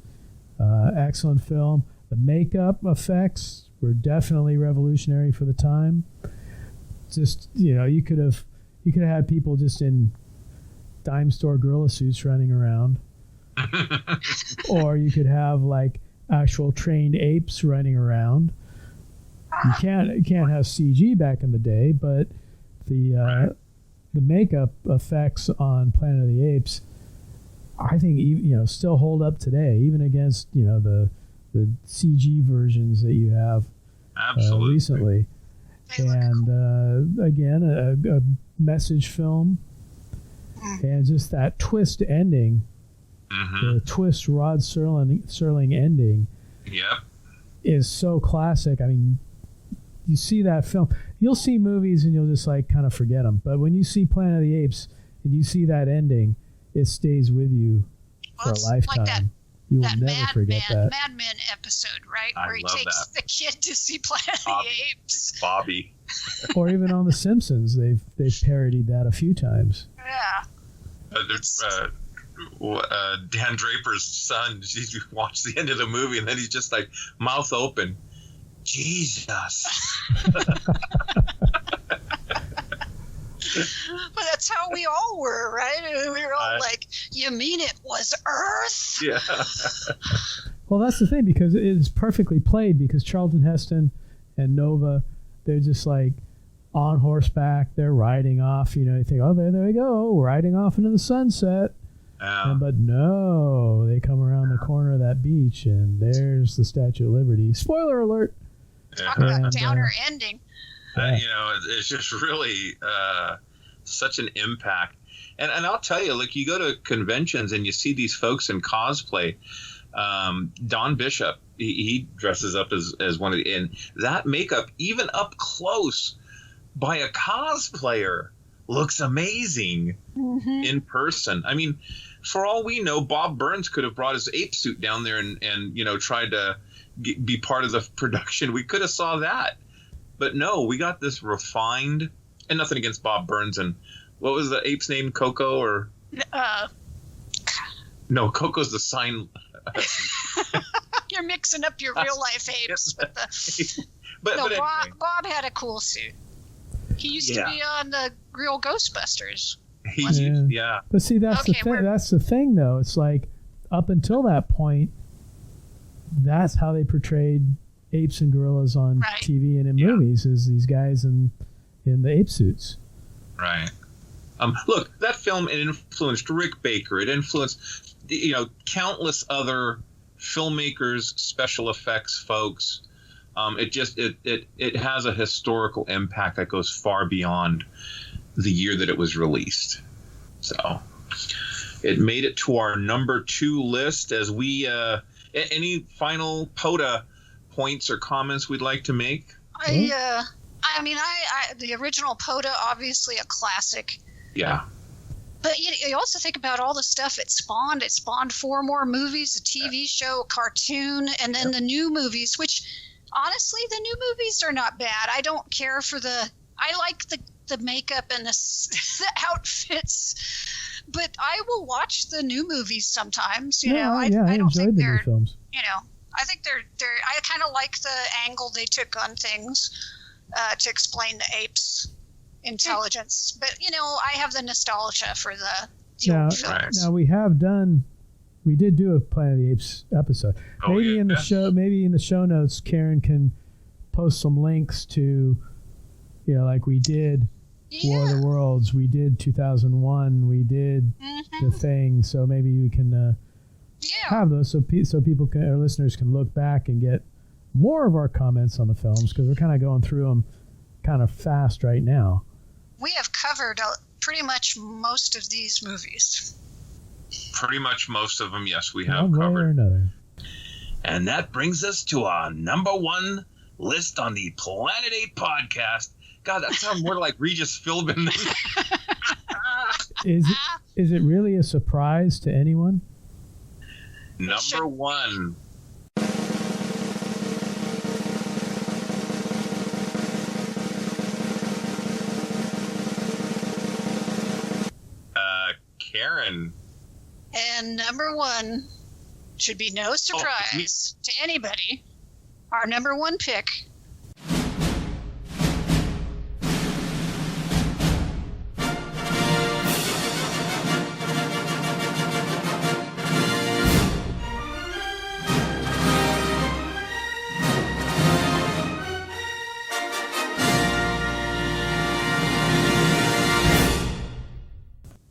excellent film. The makeup effects were definitely revolutionary for the time. Just, you could have had people just in dime store gorilla suits running around. Or you could have like actual trained apes running around. You can't have CG back in the day, but the makeup effects on Planet of the Apes, I think still hold up today, even against the CG versions that you have recently. And again, a message film, and just that twist ending, the twist Rod Serling ending, is so classic. I mean, you see that film, you'll see movies and you'll just like kind of forget them, but when you see Planet of the Apes and you see that ending, it stays with you for a lifetime. Like you will never forget that. Mad Men episode, right? Where he takes the kid to see Planet Bobby, of the Apes. Bobby. Or even on The Simpsons, they've parodied that a few times. Yeah. Dan Draper's son, he watched the end of the movie and then he's just like mouth open. Jesus. But that's how we all were, right? We were all like, you mean it was Earth? Yeah. Well, that's the thing, because it is perfectly played, because Charlton Heston and Nova, they're just like on horseback, they're riding off, you think, oh, there we go, riding off into the sunset. But no, they come around the corner of that beach, and there's the Statue of Liberty. Spoiler alert! Talk about downer ending. It's just really such an impact. And I'll tell you, like, you go to conventions and you see these folks in cosplay. Don Bishop, he dresses up as one of the, and that makeup, even up close by a cosplayer, looks amazing in person. I mean, for all we know, Bob Burns could have brought his ape suit down there and tried to be part of the production. We could have saw that. But no, we got this refined, and nothing against Bob Burns. And what was the ape's name? Coco or? No, Coco's the sign. You're mixing up your real life apes with the. but anyway. Bob had a cool suit. He used to be on the real Ghostbusters. Yeah. But see, that's the thing. That's the thing, though. It's like up until that point, that's how they portrayed apes and gorillas on TV and in movies, is these guys in the ape suits. Right. Look, that film, it influenced Rick Baker. It influenced, countless other filmmakers, special effects folks. It has a historical impact that goes far beyond the year that it was released. So it made it to our number 2 list. As we any final POTA points or comments we'd like to make? I mean, the original POTA, obviously a classic. Yeah. But you also think about all the stuff it spawned. It spawned 4 more movies, a TV show, a cartoon, and then the new movies, which honestly, the new movies are not bad. I don't care for I like the makeup and the outfits, but I will watch the new movies sometimes. I don't think they're, new films. I think they're I kind of like the angle they took on things to explain the apes' intelligence. But I have the nostalgia for the old films. Now we did do a Planet of the Apes episode. Maybe in the show notes, Karen can post some links to, like we did War of the Worlds, we did 2001, we did The Thing. So maybe we can have those so people can, our listeners can look back and get more of our comments on the films, because we're kind of going through them kind of fast right now. We have covered pretty much most of these movies. Pretty much most of them, yes, we have One way covered. or another. And that brings us to our number 1 list on the Planet 8 podcast. God, that sounds more like Regis Philbin. Is it really a surprise to anyone? Number 1. Karen. And number 1 should be no surprise to anybody. Our number 1 pick.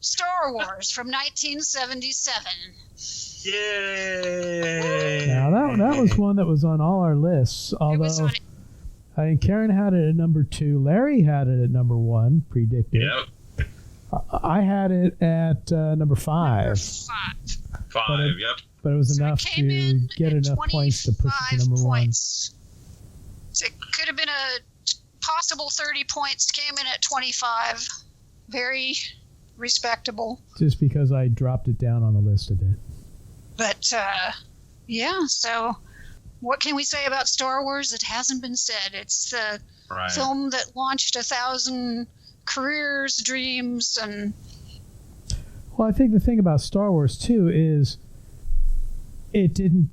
Star Wars from 1977. Yay! Now that was one that was on all our lists. Although I think Karen had it at number 2, Larry had it at number 1, predicted. Yep. I had it at number 5. 5. Yep. But it was enough to get enough points to push it to number 1. So it could have been a possible 30 points. Came in at 25. Very respectable. Just because I dropped it down on the list a bit. But so what can we say about Star Wars that hasn't been said? It's the film that launched 1,000 careers, dreams, and... Well, I think the thing about Star Wars too is it didn't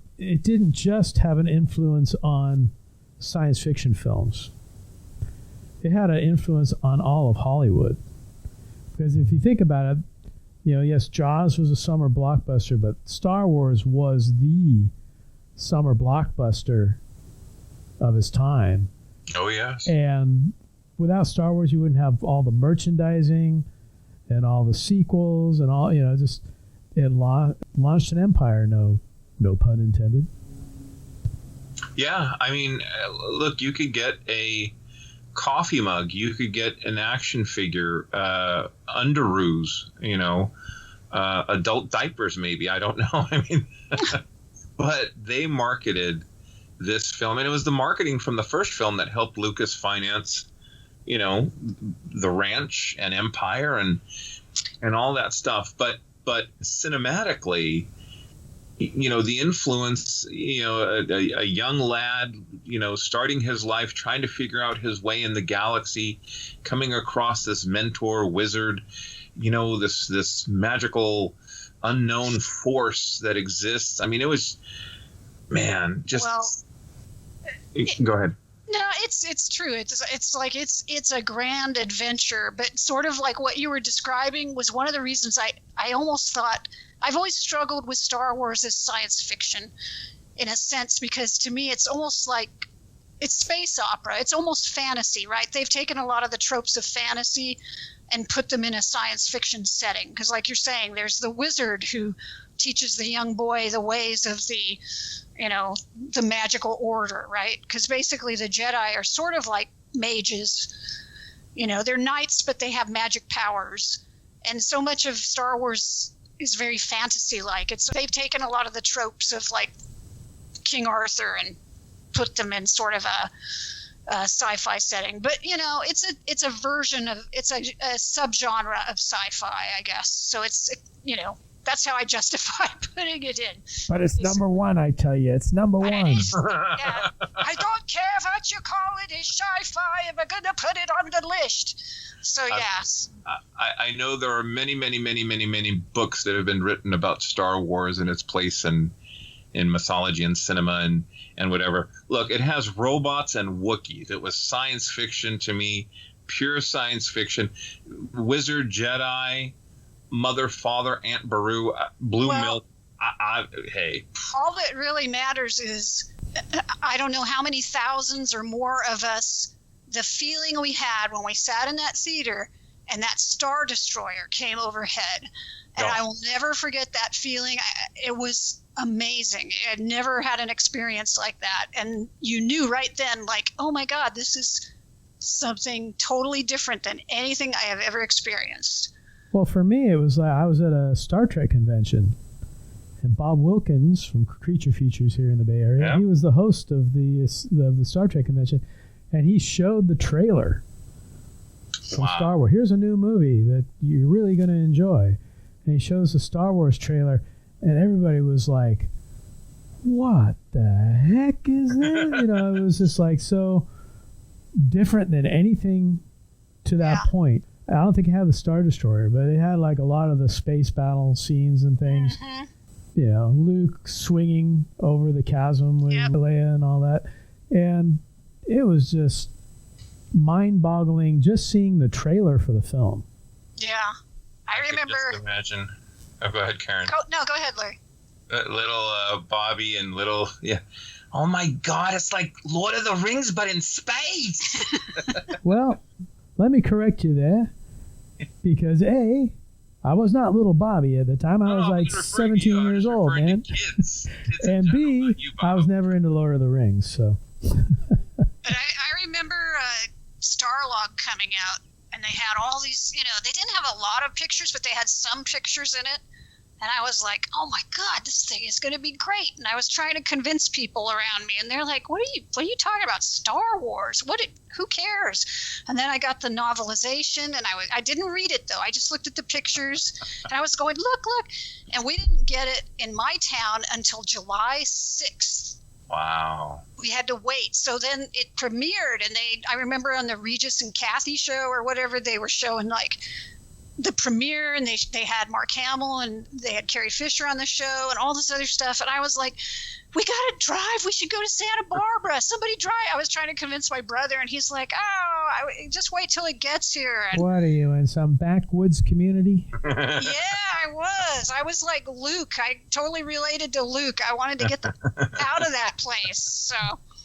just have an influence on science fiction films. It had an influence on all of Hollywood. Because if you think about it, yes, Jaws was a summer blockbuster, but Star Wars was the summer blockbuster of its time. Oh, yes. And without Star Wars, you wouldn't have all the merchandising and all the sequels and all, it launched an empire, no No pun intended. Yeah, I mean, look, you could get a coffee mug, you could get an action figure, underoos, adult diapers, maybe. I don't know. I mean, but they marketed this film, and it was the marketing from the first film that helped Lucas finance, the ranch and Empire and all that stuff. But cinematically, the influence, a young lad, starting his life, trying to figure out his way in the galaxy, coming across this mentor wizard, this magical unknown force that exists. I mean, it was, man, just. Well, go ahead. No, it's true. It's like it's a grand adventure, but sort of like what you were describing was one of the reasons I almost thought I've always struggled with Star Wars as science fiction, in a sense, because to me it's almost like it's space opera. It's almost fantasy, right? They've taken a lot of the tropes of fantasy and put them in a science fiction setting. Because like you're saying, there's the wizard who teaches the young boy the ways of the magical order, right? Because basically the Jedi are sort of like mages. They're knights, but they have magic powers. And so much of Star Wars is very fantasy-like. They've taken a lot of the tropes of like King Arthur and put them in sort of a sci-fi setting. But it's a version of a subgenre of sci-fi, I guess. So it's that's how I justify putting it in. But it's number one, I tell you. It's number one. Yeah. I don't care what you call it. It's sci-fi, and we're going to put it on the list. So, yes. I know there are many, many, many, many, many books that have been written about Star Wars and its place in mythology and cinema and whatever. Look, it has robots and Wookiees. It was science fiction to me, pure science fiction. Wizard, Jedi, Mother, Father, Aunt Beru, Blue Milk. Hey. All that really matters is, I don't know how many thousands or more of us, the feeling we had when we sat in that theater and that Star Destroyer came overhead. And I will never forget that feeling. It was amazing. I had never had an experience like that. And you knew right then, like, oh my God, this is something totally different than anything I have ever experienced. Well, for me, it was like I was at a Star Trek convention, and Bob Wilkins from Creature Features here in the Bay Area, he was the host of the Star Trek convention, and he showed the trailer from Star Wars. Here's a new movie that you're really going to enjoy. And he shows the Star Wars trailer, and everybody was like, what the heck is it? It was just like so different than anything to that point. I don't think it had the Star Destroyer, but it had like a lot of the space battle scenes and things. Mm-hmm. Luke swinging over the chasm with Leia and all that. And it was just mind-boggling just seeing the trailer for the film. Yeah. I remember. Just imagine. Oh, go ahead, Karen. Go ahead, Larry. Little Bobby and little, oh my God, it's like Lord of the Rings, but in space. Well, let me correct you there, because I was not little Bobby at the time. I was like 17 years old, man. Kids and B, I was never into Lord of the Rings, so. But I remember Starlog coming out, and they had all these, they didn't have a lot of pictures, but they had some pictures in it. And I was like, oh my God, this thing is going to be great. And I was trying to convince people around me, and they're like, what are you talking about? Star Wars? Who cares? And then I got the novelization, and I didn't read it though. I just looked at the pictures, and I was going, look. And we didn't get it in my town until July 6th. Wow. We had to wait. So then it premiered, and I remember on the Regis and Kathy show or whatever, they were showing like the premiere, and they had Mark Hamill, and they had Carrie Fisher on the show and all this other stuff. And I was like, we got to drive. We should go to Santa Barbara. Somebody drive. I was trying to convince my brother, and he's like, just wait till it gets here. And what are you, in some backwoods community? Yeah, I was. I was like Luke. I totally related to Luke. I wanted to get out of that place. So.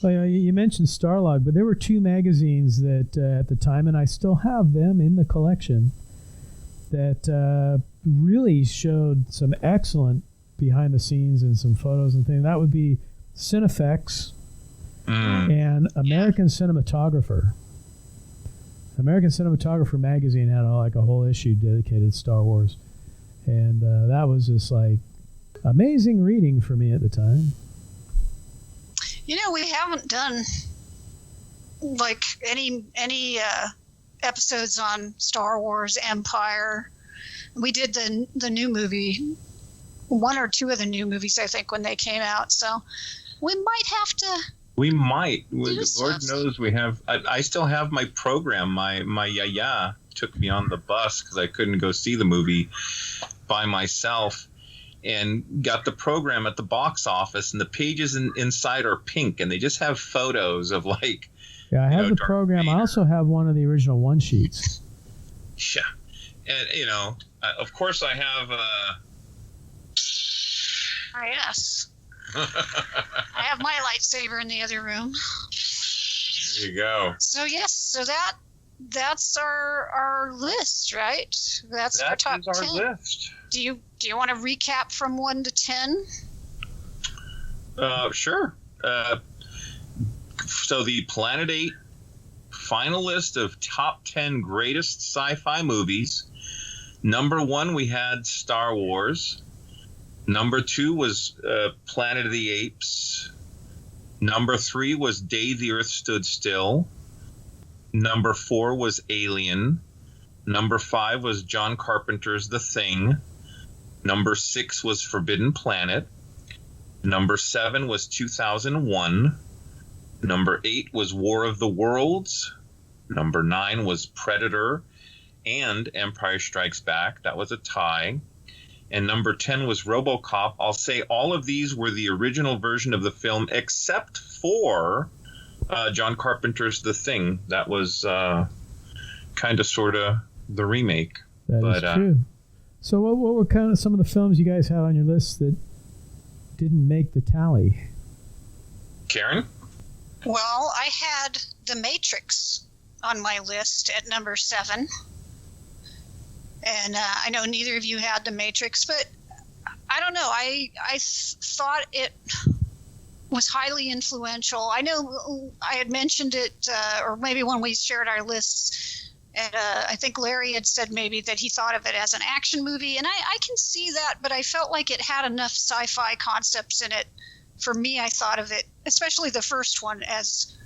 Well, you mentioned Starlog, but there were two magazines that at the time, and I still have them in the collection, that really showed some excellent behind the scenes and some photos and things, that would be Cinefex and American Cinematographer. American Cinematographer magazine had a whole issue dedicated to Star Wars, and that was just like amazing reading for me at the time. We haven't done like any episodes on Star Wars Empire. We did the new movie, one or two of the new movies, I think, when they came out. So we might have to. We might. Lord knows we have. I still have my program. My yaya took me on the bus because I couldn't go see the movie by myself, and got the program at the box office, and the pages inside are pink, and they just have photos of like. Yeah, I have the program. Vader. I also have one of the original one sheets. Yeah, and of course I have. Yes. I have my lightsaber in the other room. There you go. So yes, so that's our list, right? That's our top 10. That is our list. Do you want to recap from 1 to 10? Sure. So the Planet 8 final list of top 10 greatest sci-fi movies. Number 1, we had Star Wars. Number 2 was Planet of the Apes. Number 3 was Day the Earth Stood Still. Number 4 was Alien. Number 5 was John Carpenter's The Thing. Number 6 was Forbidden Planet. Number 7 was 2001. Number 8 was War of the Worlds. Number 9 was Predator and Empire Strikes Back. That was a tie. And number 10 was Robocop. I'll say all of these were the original version of the film, except for John Carpenter's The Thing. That was kind of sort of the remake. That is true. So what were kind of some of the films you guys had on your list that didn't make the tally? Karen? Well, I had The Matrix on my list at number 7. And I know neither of you had The Matrix, but I don't know. I thought it was highly influential. I know I had mentioned it, or maybe when we shared our lists, and I think Larry had said maybe that he thought of it as an action movie, and I can see that, but I felt like it had enough sci-fi concepts in it. For me, I thought of it, especially the first one, as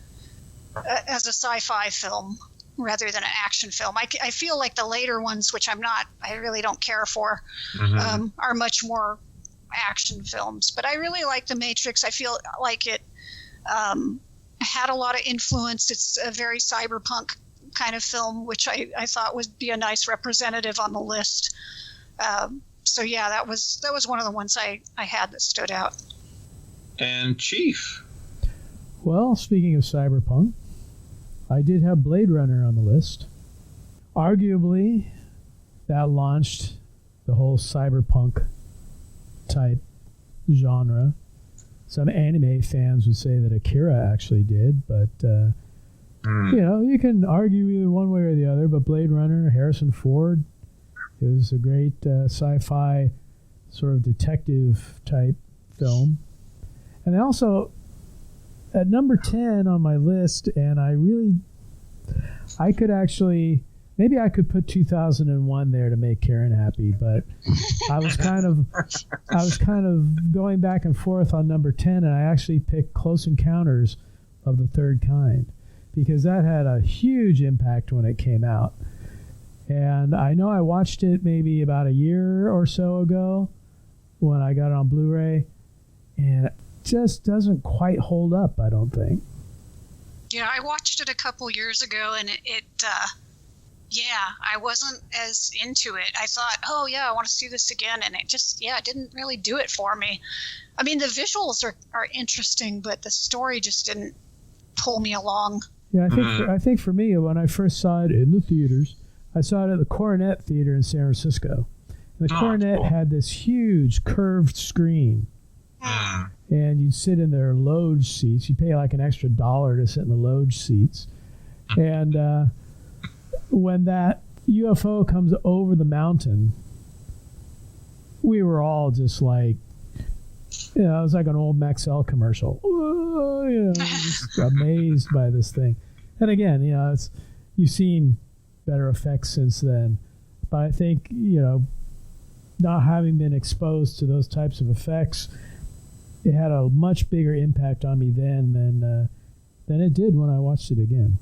a sci-fi film rather than an action film. I feel like the later ones, which I really don't care for, are much more action films. But I really like The Matrix. I feel like it had a lot of influence. It's a very cyberpunk kind of film, which I thought would be a nice representative on the list. So yeah, that was one of the ones I had that stood out. And Chief? Well, speaking of cyberpunk, I did have Blade Runner on the list. Arguably, that launched the whole cyberpunk type genre. Some anime fans would say that Akira actually did, but you can argue either one way or the other. But Blade Runner, Harrison Ford, it was a great sci-fi sort of detective type film. And also, at number 10 on my list, and I could actually, maybe I could put 2001 there to make Karen happy, but I was kind of going back and forth on number 10, and I actually picked Close Encounters of the Third Kind, because that had a huge impact when it came out. And I know I watched it maybe about a year or so ago when I got it on Blu-ray, and it just doesn't quite hold up, I don't think. Yeah, I watched it a couple years ago, and I wasn't as into it. I thought, oh yeah, I want to see this again, and it didn't really do it for me. I mean, the visuals are interesting, but the story just didn't pull me along. Yeah, I think for me, when I first saw it in the theaters, I saw it at the Coronet Theater in San Francisco. And the Coronet had this huge curved screen. And you'd sit in their loge seats. You pay like an extra $1 to sit in the loge seats. And when that UFO comes over the mountain, we were all just like you know, it was like an old Maxell commercial. Whoa, you know, just amazed by this thing. And again, you know, you've seen better effects since then, but I think, you know, not having been exposed to those types of effects, it had a much bigger impact on me then than it did when I watched it again.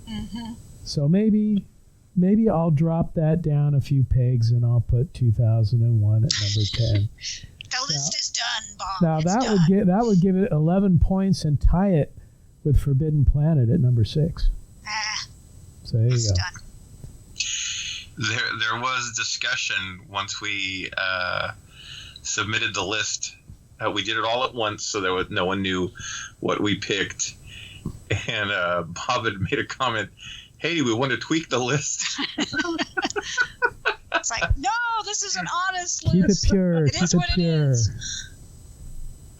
Mm-hmm. So maybe I'll drop that down a few pegs and I'll put 2001 at number 10. The list is done, Bob. Now that would give it 11 points and tie it with Forbidden Planet at number 6. So there you go. Done. There was discussion once we submitted the list. We did it all at once, so no one knew what we picked. And Bob had made a comment, "Hey, we want to tweak the list." It's like, no, this is an honest list. Keep it pure. It is what it is.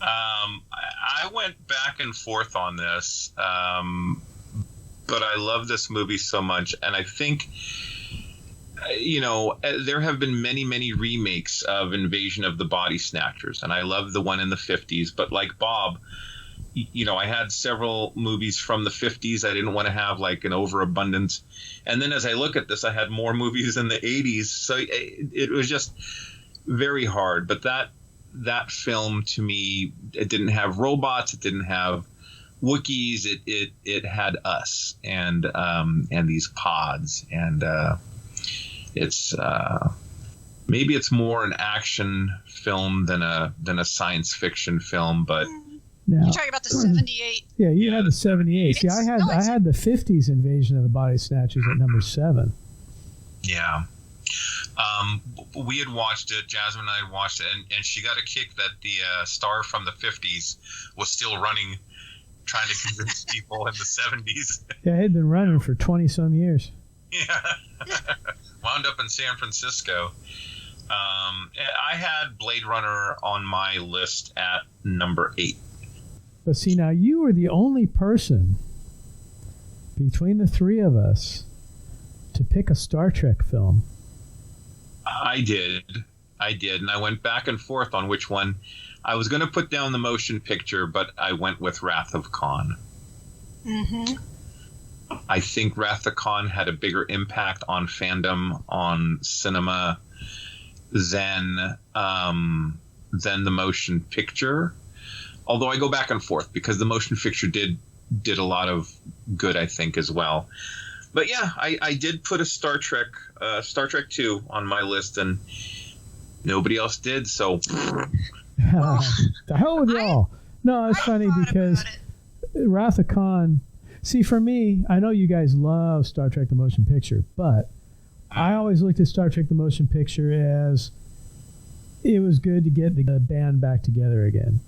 I went back and forth on this, but I love this movie so much, and I think, you know, there have been many remakes of Invasion of the Body Snatchers, and I love the one in the 50s, but like Bob, you know, I had several movies from the 50s. I didn't want to have like an overabundance. And then as I look at this, I had more movies in the 80s. So it was just very hard. But that film, to me, it didn't have robots. It didn't have Wookiees. It had us and these pods. And it's maybe it's more an action film than a science fiction film, but. Now, you're talking about the 78. Yeah, you had the 78. See, I had the 50s Invasion of the Body Snatchers at number 7. Yeah. We had watched it, Jasmine and I had watched it, and she got a kick that the star from the 50s was still running, trying to convince people in the 70s. Yeah, it had been running for 20-some years. Yeah. Wound up in San Francisco. I had Blade Runner on my list at number 8. But see, now you were the only person between the three of us to pick a Star Trek film. I did, and I went back and forth on which one. I was going to put down the motion picture, but I went with Wrath of Khan. Mm-hmm. I think Wrath of Khan had a bigger impact on fandom, on cinema, than the motion picture. Although I go back and forth because the motion picture did a lot of good, I think, as well. But yeah, I did put a Star Trek 2 on my list, and nobody else did. So the hell with y'all. No, it's funny because Wrath of Khan. See, for me, I know you guys love Star Trek the motion picture, but I always looked at Star Trek the motion picture as it was good to get the band back together again.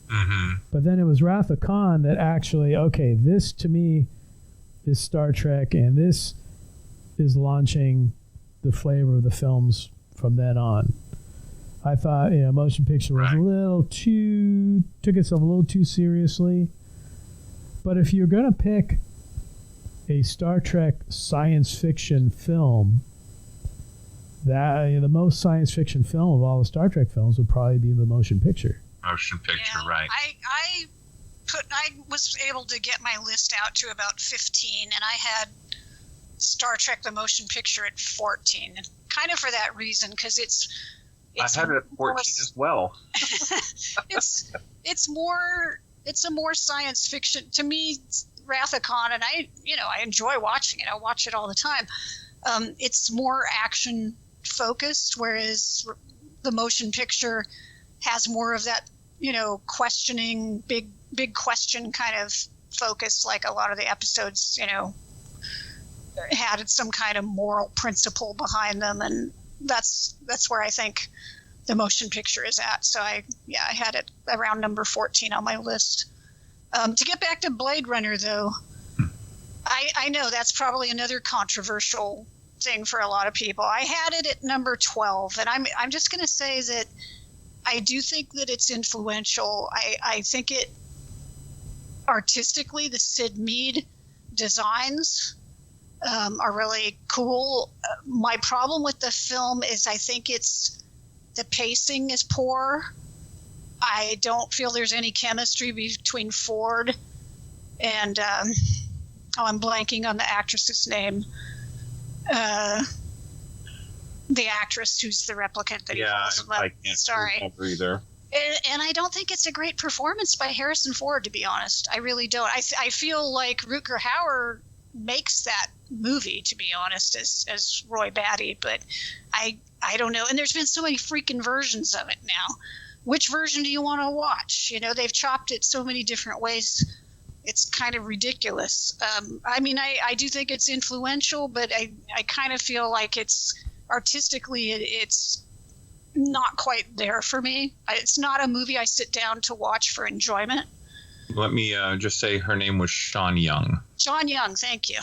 Mm-hmm. But then it was Wrath of Khan that actually, okay, this to me is Star Trek, and this is launching the flavor of the films from then on. I thought, motion picture was took itself a little too seriously. But if you're going to pick a Star Trek science fiction film, that the most science fiction film of all the Star Trek films would probably be the motion picture. Motion picture, yeah, right. I was able to get my list out to about 15, and I had Star Trek the motion picture at 14, kind of for that reason, because it's I had it at 14 as well. it's a more science fiction to me. Wrath of Khan, and I enjoy watching it. I watch it all the time. It's more action focused, whereas the motion picture has more of that, questioning, big question kind of focus, like a lot of the episodes, had some kind of moral principle behind them, and that's where I think the motion picture is at. So I had it around number 14 on my list. To get back to Blade Runner, though, I know that's probably another controversial thing for a lot of people. I had it at number 12, and I'm just going to say that I do think that it's influential. I think it artistically, the Sid Mead designs are really cool. My problem with the film is I think the pacing is poor. I don't feel there's any chemistry between Ford and I'm blanking on the actress's name. The actress who's the replicant that he falls in love. I can't Sorry. remember either. And I don't think it's a great performance by Harrison Ford, to be honest. I really don't. I feel like Rutger Hauer makes that movie, to be honest, as Roy Batty, but I don't know. And there's been so many freaking versions of it now. Which version do you want to watch? You know, they've chopped it so many different ways. It's kind of ridiculous. I mean, I do think it's influential, but I kind of feel like it's artistically, it's not quite there for me. It's not a movie I sit down to watch for enjoyment. Let me just say her name was Sean Young. Sean Young, thank you.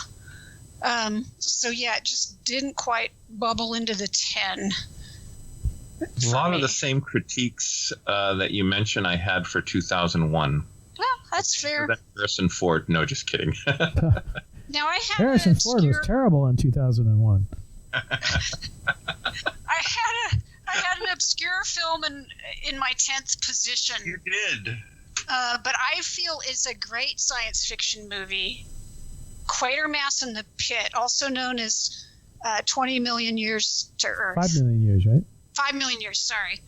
So yeah, it just didn't quite bubble into the 10. A lot of the same critiques that you mentioned I had for 2001. Well, that's fair. Harrison Ford. No, just kidding. Now I have Harrison Ford was terrible in 2001. I had an obscure film in my 10th position. You did. But I feel it's a great science fiction movie. Quatermass in the Pit, also known as 20 Million Years to Earth. 5 million years, right? 5 million years, sorry.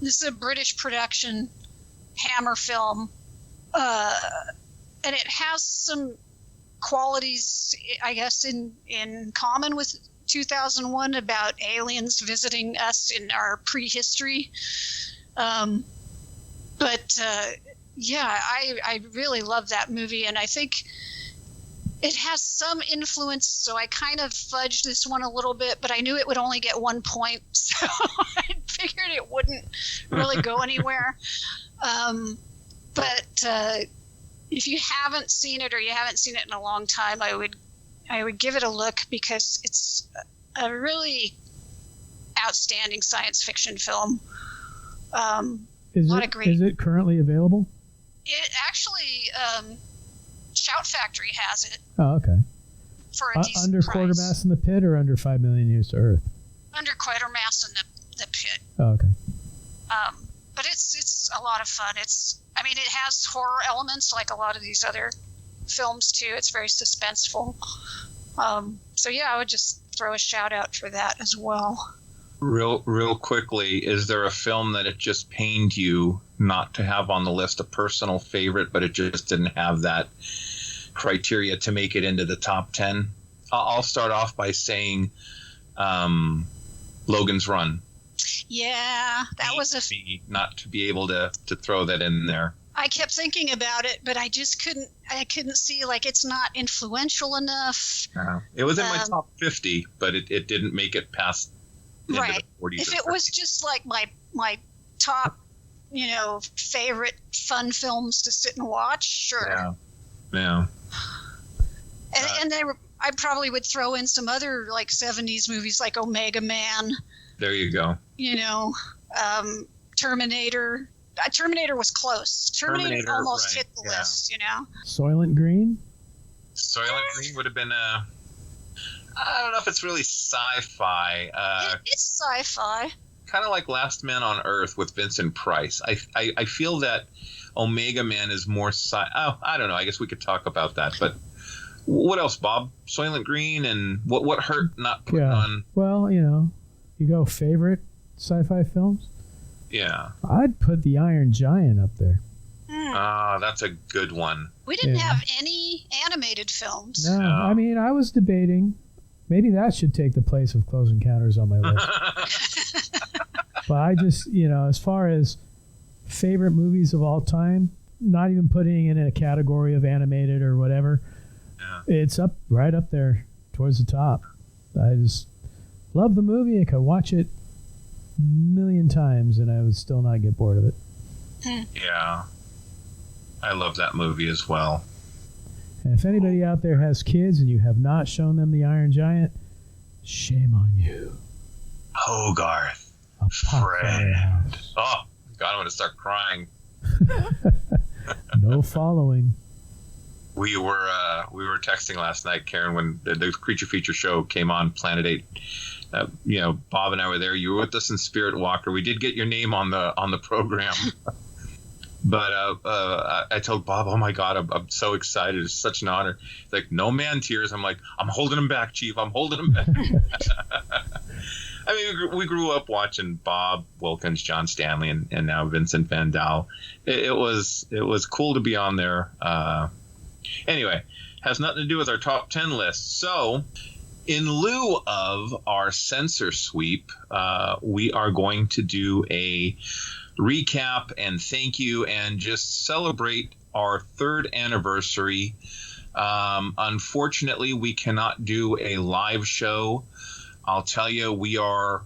This is a British production, Hammer film. And it has some qualities, I guess, in common with 2001 about aliens visiting us in our prehistory. But yeah, I really love that movie, and I think it has some influence, so I kind of fudged this one a little bit, but I knew it would only get 1 point, so I figured it wouldn't really go anywhere. But if you haven't seen it, or you haven't seen it in a long time, I would give it a look, because it's a really outstanding science fiction film. Is it currently available? It actually, Shout Factory has it. Oh, okay. For a decent under price. Quatermass in the Pit, or under 5 million years to Earth? Under Quatermass in the Pit. Oh, okay. But it's a lot of fun. It has horror elements like a lot of these other films too. It's very suspenseful. So yeah, I would just throw a shout out for that as well. Real quickly, is there a film that it just pained you not to have on the list, a personal favorite, but it just didn't have that criteria to make it into the top 10? I'll start off by saying Logan's Run. Yeah, that was not to be able to throw that in there. I kept thinking about it, but I just couldn't see, like, it's not influential enough. It was in my top 50, but it didn't make it past right. The 40s. If it was just like my top, favorite fun films to sit and watch, sure. Yeah. And I probably would throw in some other like 70s movies like Omega Man. There you go. Terminator. Terminator was close. Terminator almost hit the list, Soylent Green? Soylent Green would have been I don't know if it's really sci-fi. It's sci-fi. Kind of like Last Man on Earth with Vincent Price. I feel that Omega Man is more I don't know. I guess we could talk about that. But what else, Bob? Soylent Green, and what hurt not putting on? Well, you go favorite sci-fi films? Yeah. I'd put The Iron Giant up there. That's a good one. We didn't have any animated films. No, I was debating. Maybe that should take the place of Close Encounters on my list. But I just, as far as favorite movies of all time, not even putting it in a category of animated or whatever, it's right up there towards the top. I just love the movie. I could watch it a million times and I would still not get bored of it. Yeah. I love that movie as well. And if anybody out there has kids and you have not shown them The Iron Giant, shame on you. Hogarth. Friend. Oh, God, I'm going to start crying. No following. We were texting last night, Karen, when the Creature Feature show came on Planet 8 Bob and I were there. You were with us in Spirit Walker. We did get your name on the program. But I told Bob, oh my God, I'm so excited. It's such an honor. He's like, no man tears. I'm like, I'm holding him back, Chief. I'm holding him back. I mean, we grew up watching Bob Wilkins, John Stanley, and now Vincent Van Dahl. It was cool to be on there. Anyway, has nothing to do with our top 10 list. So, in lieu of our censor sweep, we are going to do a recap and thank you and just celebrate our 3rd anniversary. Unfortunately, we cannot do a live show. I'll tell you, we are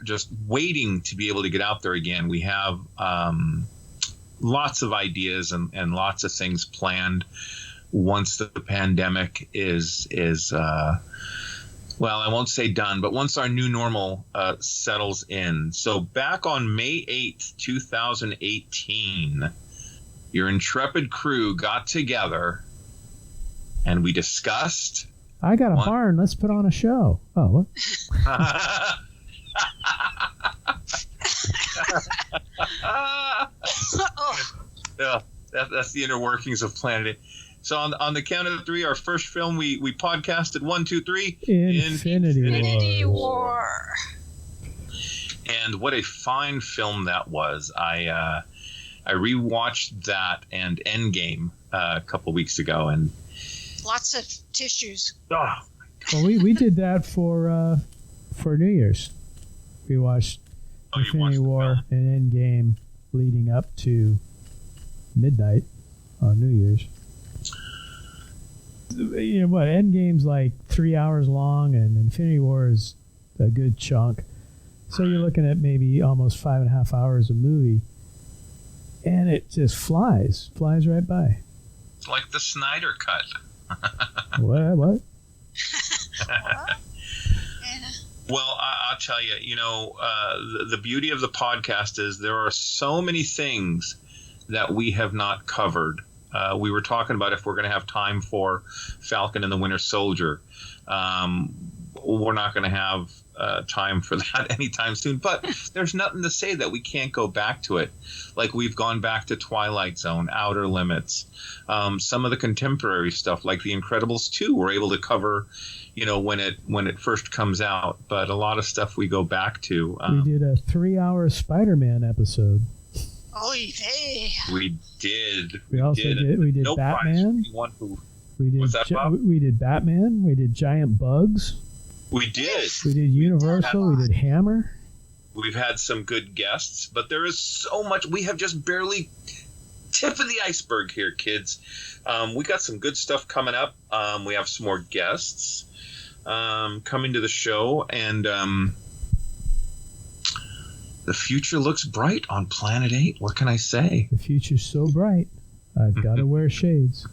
just waiting to be able to get out there again. We have lots of ideas and lots of things planned once the pandemic is well, I won't say done, but once our new normal settles in. So back on May 8th, 2018, your intrepid crew got together and we discussed... I got a barn. Let's put on a show. Oh, what? Yeah, that's the inner workings of Planet 8. So on the count of 3, our first film we podcasted 1, 2, 3. Infinity War. And what a fine film that was. I rewatched that and Endgame a couple weeks ago, and lots of tissues. Oh, well, we did that for New Year's. We watched Infinity War and Endgame leading up to midnight on New Year's. You know what? Endgame's like 3 hours long, and Infinity War is a good chunk. So you're looking at maybe almost 5.5 hours of movie, and it just flies right by. It's like the Snyder Cut. What? Well, I'll tell you, the beauty of the podcast is there are so many things that we have not covered. We were talking about if we're going to have time for Falcon and the Winter Soldier. We're not going to have time for that anytime soon. But there's nothing to say that we can't go back to it. Like we've gone back to Twilight Zone, Outer Limits. Some of the contemporary stuff, like The Incredibles 2, we're able to cover, when it first comes out. But a lot of stuff we go back to. We did a 3-hour Spider-Man episode. Oy vey. We did. We did no Batman. We did Batman. We did Giant Bugs. We did. We did Universal. We did Hammer. We've had some good guests, but there is so much. We have just barely tip of the iceberg here, kids. We got some good stuff coming up. We have some more guests coming to the show, and the future looks bright on Planet 8. What can I say? The future's so bright, I've got to wear shades.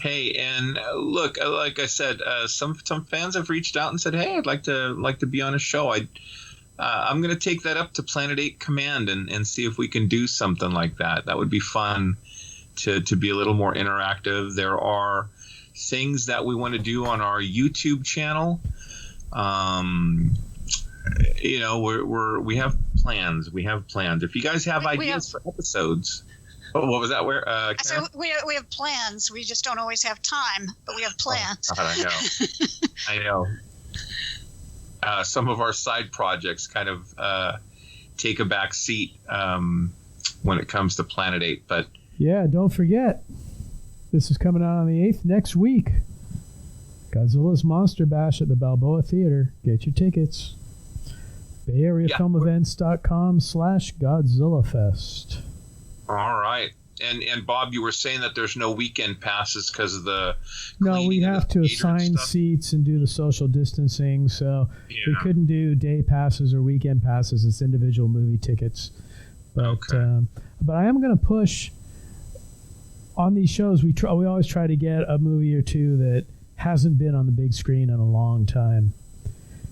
Hey, and look, like I said, some fans have reached out and said, "Hey, I'd like to be on a show." I'm going to take that up to Planet 8 Command and see if we can do something like that. That would be fun to be a little more interactive. There are things that we want to do on our YouTube channel. We have plans. If you guys have ideas for episodes. Oh, what was that? Where? So we have plans. We just don't always have time, but we have plans. Oh, God, I know. Some of our side projects kind of take a back seat when it comes to Planet 8. But yeah, don't forget, this is coming out on the 8th next week. Godzilla's Monster Bash at the Balboa Theater. Get your tickets. BayAreaFilmEvents.com/GodzillaFest. All right. And Bob, you were saying that there's no weekend passes because of the No, we have to assign seats and do the social distancing, so we couldn't do day passes or weekend passes. It's individual movie tickets. But okay. But I am going to push on these shows. We always try to get a movie or two that hasn't been on the big screen in a long time.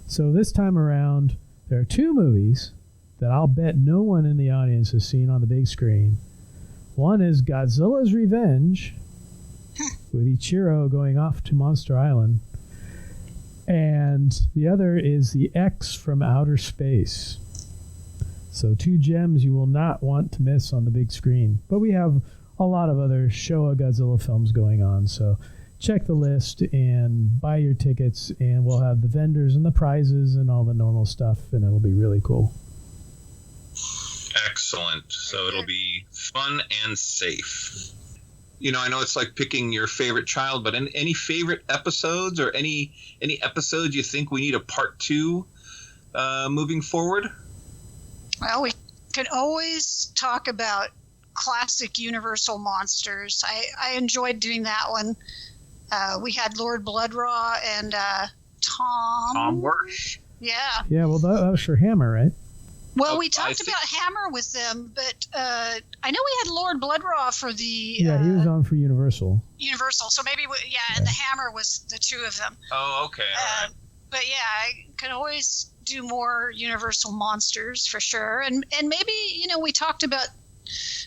So this time around, there are 2 movies that I'll bet no one in the audience has seen on the big screen. One is Godzilla's Revenge, with Ichiro going off to Monster Island. And the other is the X from Outer Space. So 2 gems you will not want to miss on the big screen. But we have a lot of other Showa Godzilla films going on. So check the list and buy your tickets, and we'll have the vendors and the prizes and all the normal stuff, and it'll be really cool. Excellent. So it'll be fun and safe. You know, I know it's like picking your favorite child, but any favorite episodes or any episodes you think we need a part 2 moving forward? Well, we could always talk about classic Universal monsters. I enjoyed doing that one. We had Lord Bloodraw and Tom Wersch. Yeah. Yeah, well, that was for Hammer, right? Well, we talked about Hammer with them, but I know we had Lord Bloodraw for the... Yeah, he was on for Universal. Universal, so maybe, and the Hammer was the 2 of them. Oh, okay. All right. But yeah, I could always do more Universal monsters for sure. And maybe, we talked about...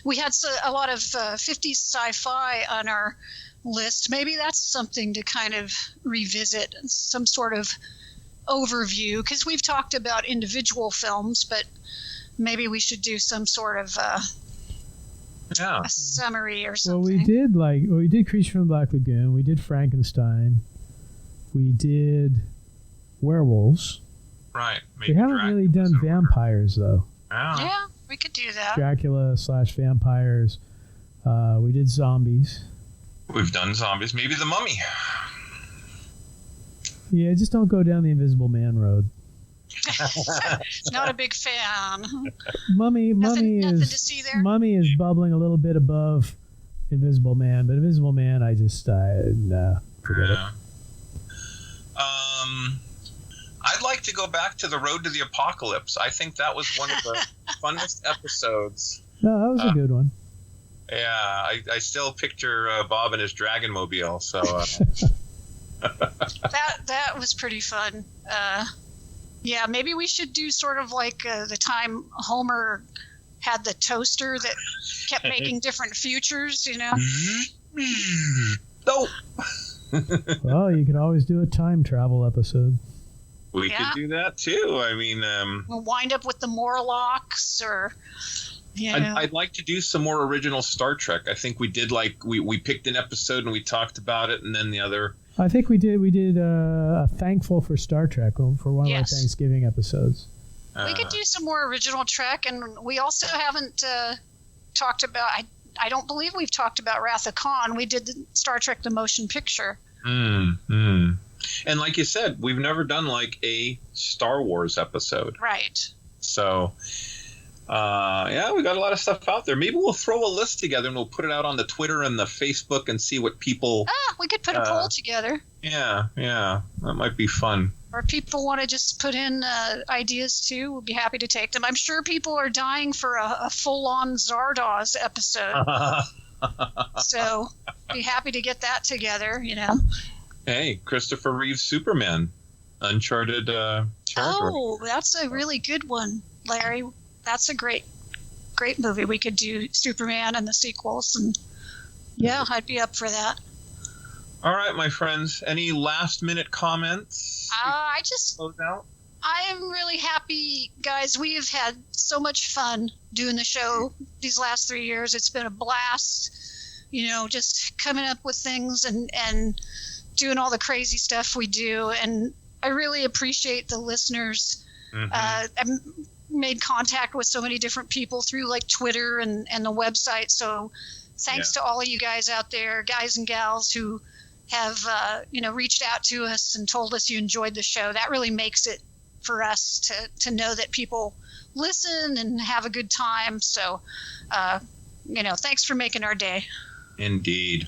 We had a lot of 50s sci-fi on our list. Maybe that's something to kind of revisit, some sort of overview, because we've talked about individual films, but maybe we should do some sort of a summary or something. Well, we did Creature from the Black Lagoon, we did Frankenstein, we did werewolves. Right. We haven't really done vampires, though. Yeah, we could do that. Dracula/vampires. We did zombies. We've done zombies. Maybe the Mummy. Yeah, just don't go down the Invisible Man road. Not a big fan. Mummy to see there? Mummy is bubbling a little bit above Invisible Man, but Invisible Man, forget it. I'd like to go back to The Road to the Apocalypse. I think that was one of the funnest episodes. No, that was a good one. Yeah, I still picture Bob and his Dragonmobile, so... That was pretty fun. Yeah, maybe we should do sort of like the time Homer had the toaster that kept making different futures, No. Well, you could always do a time travel episode. We could do that too. I mean, we'll wind up with the Morlocks, or I'd like to do some more original Star Trek. I think we did we picked an episode and we talked about it, and then the other. I think we did a Thankful for Star Trek for one of our Thanksgiving episodes. We could do some more original Trek, and we also haven't talked about. I don't believe we've talked about Wrath of Khan. We did Star Trek: The Motion Picture. And like you said, we've never done like a Star Wars episode. Right. So, we got a lot of stuff out there. Maybe we'll throw a list together and we'll put it out on the Twitter and the Facebook and see what people... we could put a poll together. Yeah. That might be fun. Or if people want to just put in ideas too, we'll be happy to take them. I'm sure people are dying for a full-on Zardoz episode. So, be happy to get that together, Hey, Christopher Reeve's Superman, Uncharted territory. Oh, that's a really good one, Larry. That's a great movie. We could do Superman and the sequels, and I'd be up for that. All right, my friends. Any last-minute comments? Close out. I am really happy, guys. We have had so much fun doing the show these last 3 years. It's been a blast. Just coming up with things and doing all the crazy stuff we do, and I really appreciate the listeners. I made contact with so many different people through like Twitter and the website, so thanks to all of you guys out there, guys and gals who have reached out to us and told us you enjoyed the show. That really makes it for us to know that people listen and have a good time. So thanks for making our day. Indeed.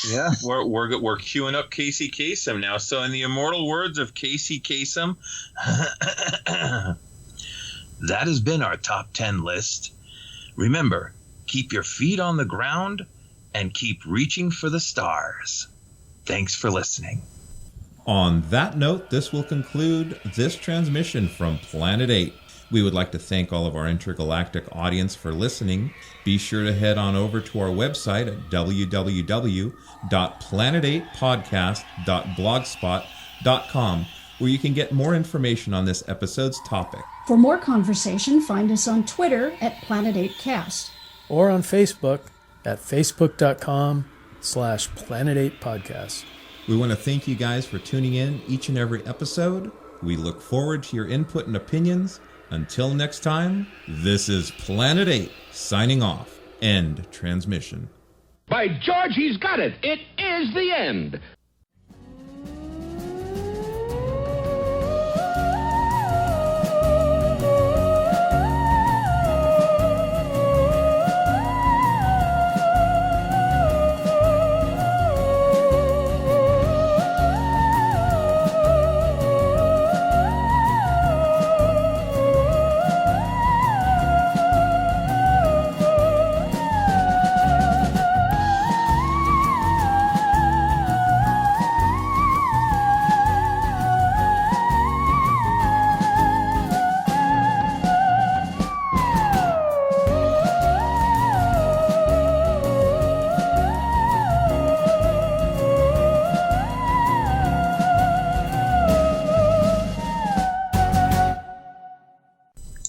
Yeah, we're queuing up Casey Kasem now. So in the immortal words of Casey Kasem, that has been our top 10 list. Remember, keep your feet on the ground and keep reaching for the stars. Thanks for listening. On that note, this will conclude this transmission from Planet 8. We would like to thank all of our intergalactic audience for listening. Be sure to head on over to our website at www.planet8podcast.blogspot.com planetate.com, where you can get more information on this episode's topic. For more conversation, find us on Twitter at Planet8Cast. Or on Facebook at facebook.com/Planet8Podcast. We want to thank you guys for tuning in each and every episode. We look forward to your input and opinions. Until next time, this is Planet 8 signing off. End transmission. By George, he's got it. It is the end.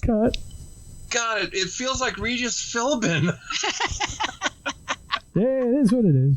Cut. God, it feels like Regis Philbin. Yeah, it is what it is.